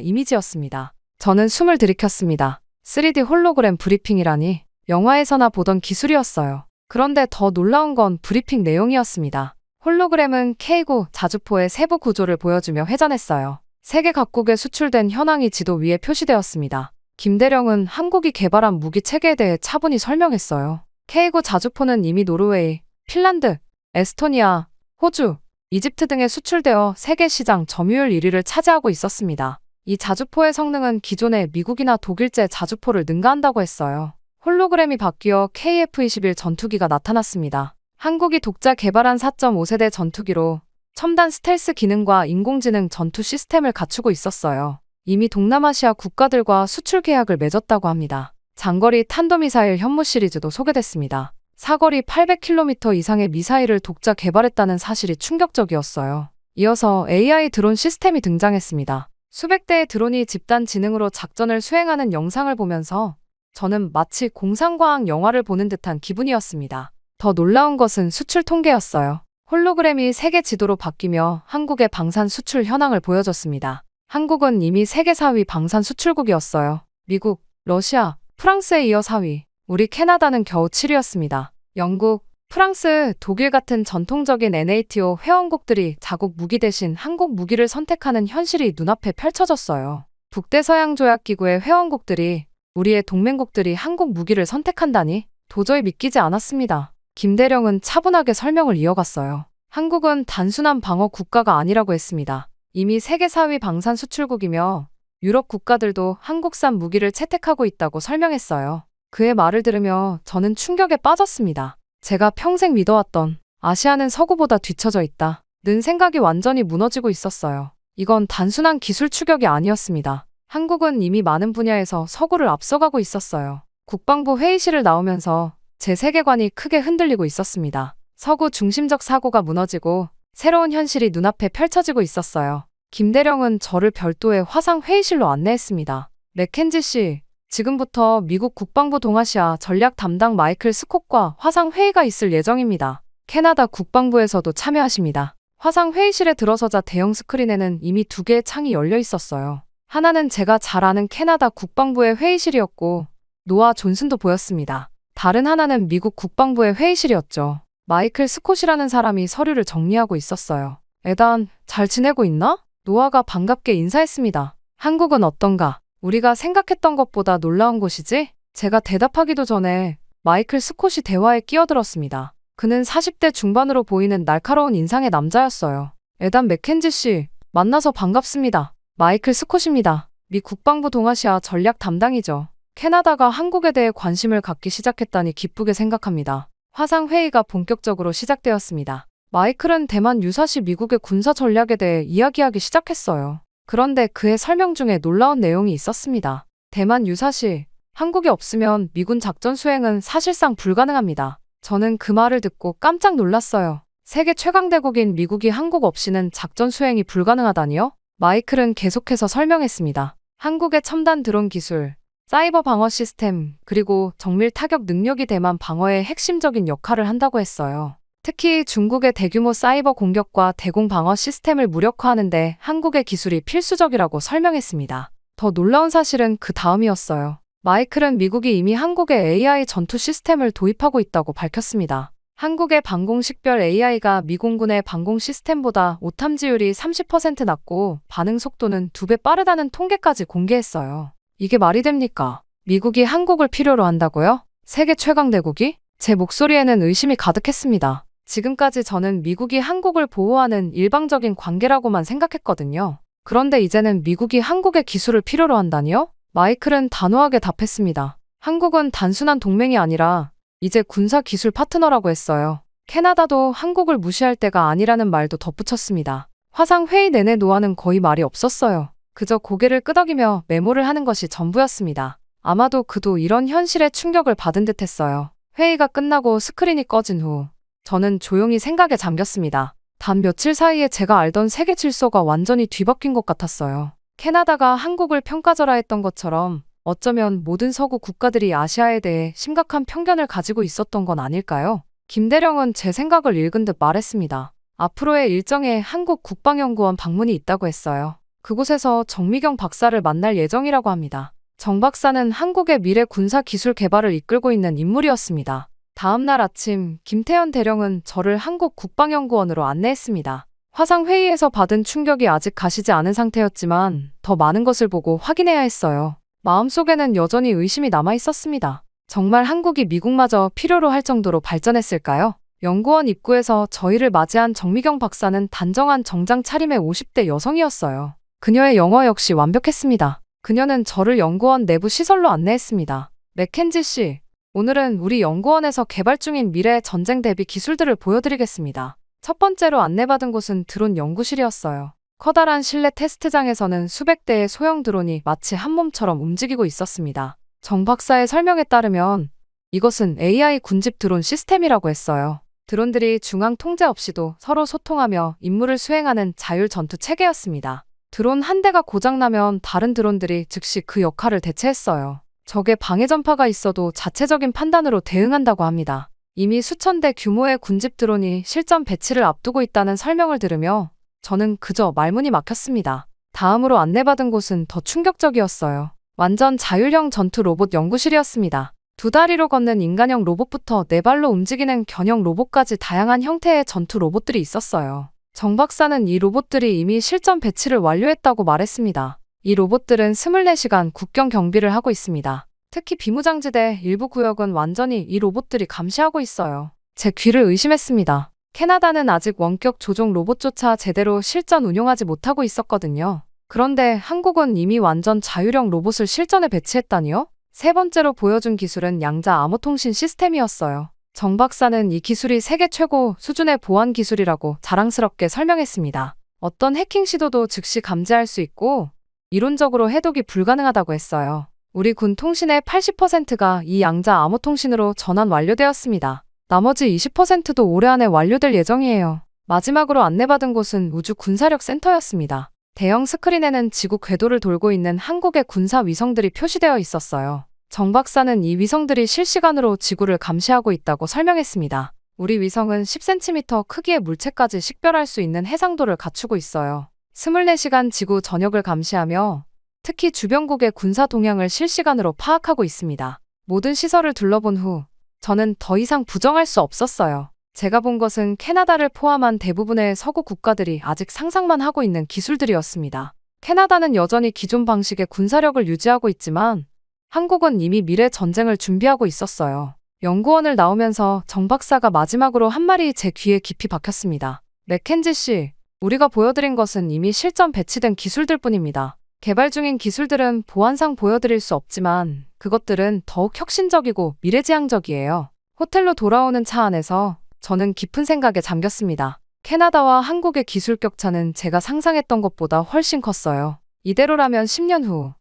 이미지였습니다. 저는 숨을 들이켰습니다. 3D 홀로그램 브리핑이라니 영화에서나 보던 기술이었어요. 그런데 더 놀라운 건 브리핑 내용이었습니다. 홀로그램은 K9 자주포의 세부 구조를 보여주며 회전했어요. 세계 각국에 수출된 현황이 지도 위에 표시되었습니다. 김 대령은 한국이 개발한 무기 체계에 대해 차분히 설명했어요. K9 자주포는 이미 노르웨이, 핀란드, 에스토니아, 호주, 이집트 등에 수출되어 세계 시장 점유율 1위를 차지하고 있었습니다. 이 자주포의 성능은 기존의 미국이나 독일제 자주포를 능가한다고 했어요. 홀로그램이 바뀌어 KF-21 전투기가 나타났습니다. 한국이 독자 개발한 4.5세대 전투기로 첨단 스텔스 기능과 인공지능 전투 시스템을 갖추고 있었어요. 이미 동남아시아 국가들과 수출 계약을 맺었다고 합니다. 장거리 탄도미사일 현무 시리즈도 소개됐습니다. 사거리 800km 이상의 미사일을 독자 개발했다는 사실이 충격적이었어요. 이어서 AI 드론 시스템이 등장했습니다. 수백 대의 드론이 집단 지능으로 작전을 수행하는 영상을 보면서 저는 마치 공상과학 영화를 보는 듯한 기분이었습니다. 더 놀라운 것은 수출 통계였어요. 홀로그램이 세계 지도로 바뀌며 한국의 방산 수출 현황을 보여줬습니다. 한국은 이미 세계 4위 방산 수출국이었어요. 미국, 러시아, 프랑스에 이어 4위, 우리 캐나다는 겨우 7위였습니다. 영국, 프랑스, 독일 같은 전통적인 NATO 회원국들이 자국 무기 대신 한국 무기를 선택하는 현실이 눈앞에 펼쳐졌어요. 북대서양조약기구의 회원국들이, 우리의 동맹국들이 한국 무기를 선택한다니 도저히 믿기지 않았습니다. 김대령은 차분하게 설명을 이어갔어요. 한국은 단순한 방어 국가가 아니라고 했습니다. 이미 세계 4위 방산 수출국이며 유럽 국가들도 한국산 무기를 채택하고 있다고 설명했어요. 그의 말을 들으며 저는 충격에 빠졌습니다. 제가 평생 믿어왔던 아시아는 서구보다 뒤처져 있다 는 생각이 완전히 무너지고 있었어요. 이건 단순한 기술 추격이 아니었습니다. 한국은 이미 많은 분야에서 서구를 앞서가고 있었어요. 국방부 회의실을 나오면서 제 세계관이 크게 흔들리고 있었습니다. 서구 중심적 사고가 무너지고 새로운 현실이 눈앞에 펼쳐지고 있었어요. 김대령은 저를 별도의 화상 회의실로 안내했습니다. 맥켄지 씨, 지금부터 미국 국방부 동아시아 전략 담당 마이클 스콧과 화상 회의가 있을 예정입니다. 캐나다 국방부에서도 참여하십니다. 화상 회의실에 들어서자 대형 스크린에는 이미 2개의 창이 열려 있었어요. 하나는 제가 잘 아는 캐나다 국방부의 회의실이었고 노아 존슨도 보였습니다. 다른 하나는 미국 국방부의 회의실이었죠. 마이클 스콧이라는 사람이 서류를 정리하고 있었어요. 에단, 잘 지내고 있나? 노아가 반갑게 인사했습니다. 한국은 어떤가? 우리가 생각했던 것보다 놀라운 곳이지? 제가 대답하기도 전에 마이클 스콧이 대화에 끼어들었습니다. 그는 40대 중반으로 보이는 날카로운 인상의 남자였어요. 에단 맥켄지 씨, 만나서 반갑습니다. 마이클 스콧입니다. 미 국방부 동아시아 전략 담당이죠. 캐나다가 한국에 대해 관심을 갖기 시작했다니 기쁘게 생각합니다. 화상 회의가 본격적으로 시작되었습니다. 마이클은 대만 유사시 미국의 군사 전략에 대해 이야기하기 시작했어요. 그런데 그의 설명 중에 놀라운 내용이 있었습니다. 대만 유사시, 한국이 없으면 미군 작전 수행은 사실상 불가능합니다. 저는 그 말을 듣고 깜짝 놀랐어요. 세계 최강대국인 미국이 한국 없이는 작전 수행이 불가능하다니요? 마이클은 계속해서 설명했습니다. 한국의 첨단 드론 기술, 사이버 방어 시스템, 그리고 정밀 타격 능력이 대만 방어에 핵심적인 역할을 한다고 했어요. 특히 중국의 대규모 사이버 공격과 대공 방어 시스템을 무력화하는 데 한국의 기술이 필수적이라고 설명했습니다. 더 놀라운 사실은 그 다음이었어요. 마이클은 미국이 이미 한국에 AI 전투 시스템을 도입하고 있다고 밝혔습니다. 한국의 방공식별 AI가 미 공군의 방공 시스템보다 오탐지율이 30% 낮고 반응 속도는 2배 빠르다는 통계까지 공개했어요. 이게 말이 됩니까? 미국이 한국을 필요로 한다고요? 세계 최강대국이? 제 목소리에는 의심이 가득했습니다. 지금까지 저는 미국이 한국을 보호하는 일방적인 관계라고만 생각했거든요. 그런데 이제는 미국이 한국의 기술을 필요로 한다니요? 마이클은 단호하게 답했습니다. 한국은 단순한 동맹이 아니라 이제 군사기술 파트너라고 했어요. 캐나다도 한국을 무시할 때가 아니라는 말도 덧붙였습니다. 화상 회의 내내 노아는 거의 말이 없었어요. 그저 고개를 끄덕이며 메모를 하는 것이 전부였습니다. 아마도 그도 이런 현실에 충격을 받은 듯했어요. 회의가 끝나고 스크린이 꺼진 후 저는 조용히 생각에 잠겼습니다. 단 며칠 사이에 제가 알던 세계 질서가 완전히 뒤바뀐 것 같았어요. 캐나다가 한국을 평가절하했던 것처럼 어쩌면 모든 서구 국가들이 아시아에 대해 심각한 편견을 가지고 있었던 건 아닐까요? 김대령은 제 생각을 읽은 듯 말했습니다. 앞으로의 일정에 한국 국방연구원 방문이 있다고 했어요. 그곳에서 정미경 박사를 만날 예정이라고 합니다. 정 박사는 한국의 미래 군사 기술 개발을 이끌고 있는 인물이었습니다. 다음 날 아침 김태현 대령은 저를 한국 국방연구원으로 안내했습니다. 화상 회의에서 받은 충격이 아직 가시지 않은 상태였지만 더 많은 것을 보고 확인해야 했어요. 마음속에는 여전히 의심이 남아 있었습니다. 정말 한국이 미국마저 필요로 할 정도로 발전했을까요? 연구원 입구에서 저희를 맞이한 정미경 박사는 단정한 정장 차림의 50대 여성이었어요. 그녀의 영어 역시 완벽했습니다. 그녀는 저를 연구원 내부 시설로 안내했습니다. 맥켄지 씨, 오늘은 우리 연구원에서 개발 중인 미래 전쟁 대비 기술들을 보여드리겠습니다. 첫 번째로 안내받은 곳은 드론 연구실이었어요. 커다란 실내 테스트장에서는 수백 대의 소형 드론이 마치 한 몸처럼 움직이고 있었습니다. 정 박사의 설명에 따르면 이것은 AI 군집 드론 시스템이라고 했어요. 드론들이 중앙 통제 없이도 서로 소통하며 임무를 수행하는 자율 전투 체계였습니다. 드론 한 대가 고장나면 다른 드론들이 즉시 그 역할을 대체했어요. 적의 방해 전파가 있어도 자체적인 판단으로 대응한다고 합니다. 이미 수천 대 규모의 군집 드론이 실전 배치를 앞두고 있다는 설명을 들으며 저는 그저 말문이 막혔습니다. 다음으로 안내받은 곳은 더 충격적이었어요. 완전 자율형 전투 로봇 연구실이었습니다. 두 다리로 걷는 인간형 로봇부터 네 발로 움직이는 견형 로봇까지 다양한 형태의 전투 로봇들이 있었어요. 정 박사는 이 로봇들이 이미 실전 배치를 완료했다고 말했습니다. 이 로봇들은 24시간 국경 경비를 하고 있습니다. 특히 비무장지대 일부 구역은 완전히 이 로봇들이 감시하고 있어요. 제 귀를 의심했습니다. 캐나다는 아직 원격 조종 로봇조차 제대로 실전 운용하지 못하고 있었거든요. 그런데 한국은 이미 완전 자율형 로봇을 실전에 배치했다니요? 세 번째로 보여준 기술은 양자 암호통신 시스템이었어요. 정 박사는 이 기술이 세계 최고 수준의 보안 기술이라고 자랑스럽게 설명했습니다. 어떤 해킹 시도도 즉시 감지할 수 있고 이론적으로 해독이 불가능하다고 했어요. 우리 군 통신의 80%가 이 양자 암호통신으로 전환 완료되었습니다. 나머지 20%도 올해 안에 완료될 예정이에요. 마지막으로 안내받은 곳은 우주 군사력 센터였습니다. 대형 스크린에는 지구 궤도를 돌고 있는 한국의 군사 위성들이 표시되어 있었어요. 정 박사는 이 위성들이 실시간으로 지구를 감시하고 있다고 설명했습니다. 우리 위성은 10cm 크기의 물체까지 식별할 수 있는 해상도를 갖추고 있어요. 24시간 지구 전역을 감시하며 특히 주변국의 군사 동향을 실시간으로 파악하고 있습니다. 모든 시설을 둘러본 후 저는 더 이상 부정할 수 없었어요. 제가 본 것은 캐나다를 포함한 대부분의 서구 국가들이 아직 상상만 하고 있는 기술들이었습니다. 캐나다는 여전히 기존 방식의 군사력을 유지하고 있지만 한국은 이미 미래 전쟁을 준비하고 있었어요. 연구원을 나오면서 정 박사가 마지막으로 한 말이 제 귀에 깊이 박혔습니다. 맥켄지 씨, 우리가 보여드린 것은 이미 실전 배치된 기술들 뿐입니다. 개발 중인 기술들은 보안상 보여드릴 수 없지만 그것들은 더욱 혁신적이고 미래지향적이에요. 호텔로 돌아오는 차 안에서 저는 깊은 생각에 잠겼습니다. 캐나다와 한국의 기술 격차는 제가 상상했던 것보다 훨씬 컸어요. 이대로라면 10년 후,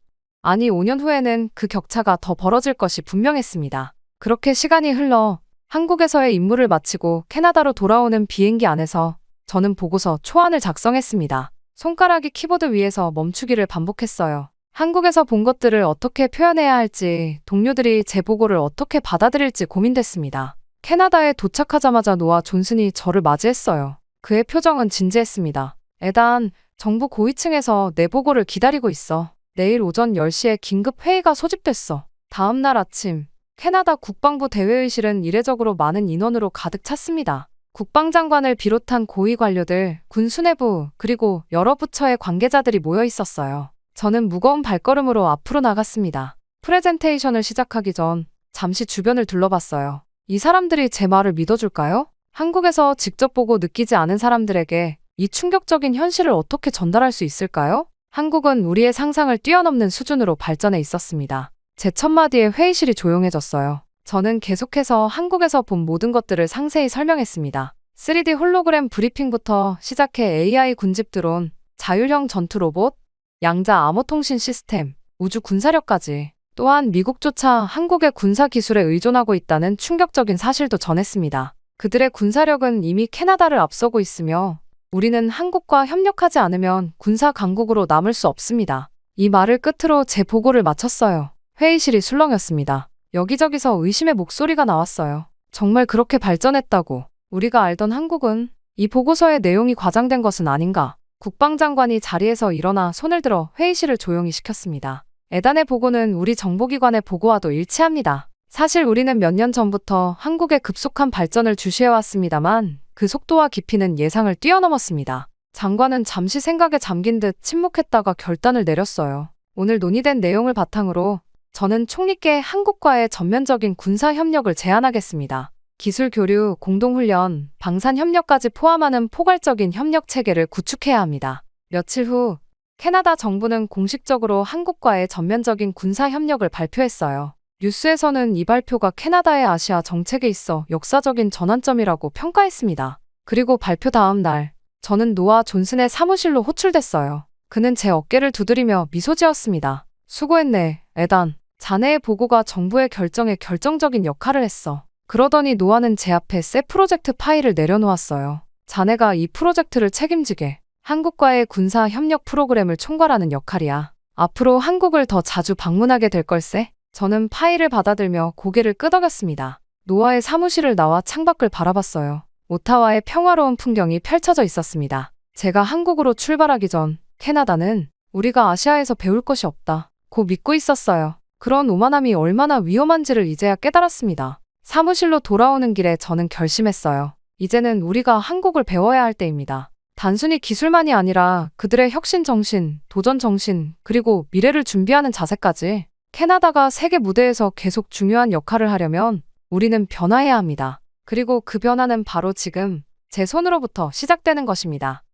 아니 5년 후에는 그 격차가 더 벌어질 것이 분명했습니다. 그렇게 시간이 흘러 한국에서의 임무를 마치고 캐나다로 돌아오는 비행기 안에서 저는 보고서 초안을 작성했습니다. 손가락이 키보드 위에서 멈추기를 반복했어요. 한국에서 본 것들을 어떻게 표현해야 할지, 동료들이 제 보고를 어떻게 받아들일지 고민됐습니다. 캐나다에 도착하자마자 노아 존슨이 저를 맞이했어요. 그의 표정은 진지했습니다. 에단, 정부 고위층에서 내 보고를 기다리고 있어. 내일 오전 10시에 긴급 회의가 소집됐어. 다음 날 아침, 캐나다 국방부 대회의실은 이례적으로 많은 인원으로 가득 찼습니다. 국방장관을 비롯한 고위 관료들, 군 수뇌부, 그리고 여러 부처의 관계자들이 모여 있었어요. 저는 무거운 발걸음으로 앞으로 나갔습니다. 프레젠테이션을 시작하기 전 잠시 주변을 둘러봤어요. 이 사람들이 제 말을 믿어줄까요? 한국에서 직접 보고 느끼지 않은 사람들에게 이 충격적인 현실을 어떻게 전달할 수 있을까요? 한국은 우리의 상상을 뛰어넘는 수준으로 발전해 있었습니다. 제 첫 마디에 회의실이 조용해졌어요. 저는 계속해서 한국에서 본 모든 것들을 상세히 설명했습니다. 3D 홀로그램 브리핑부터 시작해 AI 군집 드론, 자율형 전투 로봇, 양자 암호통신 시스템, 우주 군사력까지. 또한 미국조차 한국의 군사 기술에 의존하고 있다는 충격적인 사실도 전했습니다. 그들의 군사력은 이미 캐나다를 앞서고 있으며 우리는 한국과 협력하지 않으면 군사 강국으로 남을 수 없습니다. 이 말을 끝으로 제 보고를 마쳤어요. 회의실이 술렁였습니다. 여기저기서 의심의 목소리가 나왔어요. 정말 그렇게 발전했다고 우리가 알던 한국은 이 보고서의 내용이 과장된 것은 아닌가. 국방장관이 자리에서 일어나 손을 들어 회의실을 조용히 시켰습니다. 에단의 보고는 우리 정보기관의 보고와도 일치합니다. 사실 우리는 몇 년 전부터 한국의 급속한 발전을 주시해왔습니다만 그 속도와 깊이는 예상을 뛰어넘었습니다. 장관은 잠시 생각에 잠긴 듯 침묵했다가 결단을 내렸어요. 오늘 논의된 내용을 바탕으로 저는 총리께 한국과의 전면적인 군사 협력을 제안하겠습니다. 기술 교류, 공동훈련, 방산 협력까지 포함하는 포괄적인 협력 체계를 구축해야 합니다. 며칠 후 캐나다 정부는 공식적으로 한국과의 전면적인 군사 협력을 발표했어요. 뉴스에서는 이 발표가 캐나다의 아시아 정책에 있어 역사적인 전환점이라고 평가했습니다. 그리고 발표 다음 날, 저는 노아 존슨의 사무실로 호출됐어요. 그는 제 어깨를 두드리며 미소 지었습니다. 수고했네, 에단. 자네의 보고가 정부의 결정에 결정적인 역할을 했어. 그러더니 노아는 제 앞에 새 프로젝트 파일을 내려놓았어요. 자네가 이 프로젝트를 책임지게 한국과의 군사 협력 프로그램을 총괄하는 역할이야. 앞으로 한국을 더 자주 방문하게 될 걸세. 저는 파일을 받아들며 고개를 끄덕였습니다. 노아의 사무실을 나와 창밖을 바라봤어요. 오타와의 평화로운 풍경이 펼쳐져 있었습니다. 제가 한국으로 출발하기 전 캐나다는 우리가 아시아에서 배울 것이 없다 고 믿고 있었어요. 그런 오만함이 얼마나 위험한지를 이제야 깨달았습니다. 사무실로 돌아오는 길에 저는 결심했어요. 이제는 우리가 한국을 배워야 할 때입니다. 단순히 기술만이 아니라 그들의 혁신 정신, 도전 정신, 그리고 미래를 준비하는 자세까지. 캐나다가 세계 무대에서 계속 중요한 역할을 하려면 우리는 변화해야 합니다. 그리고 그 변화는 바로 지금 제 손으로부터 시작되는 것입니다.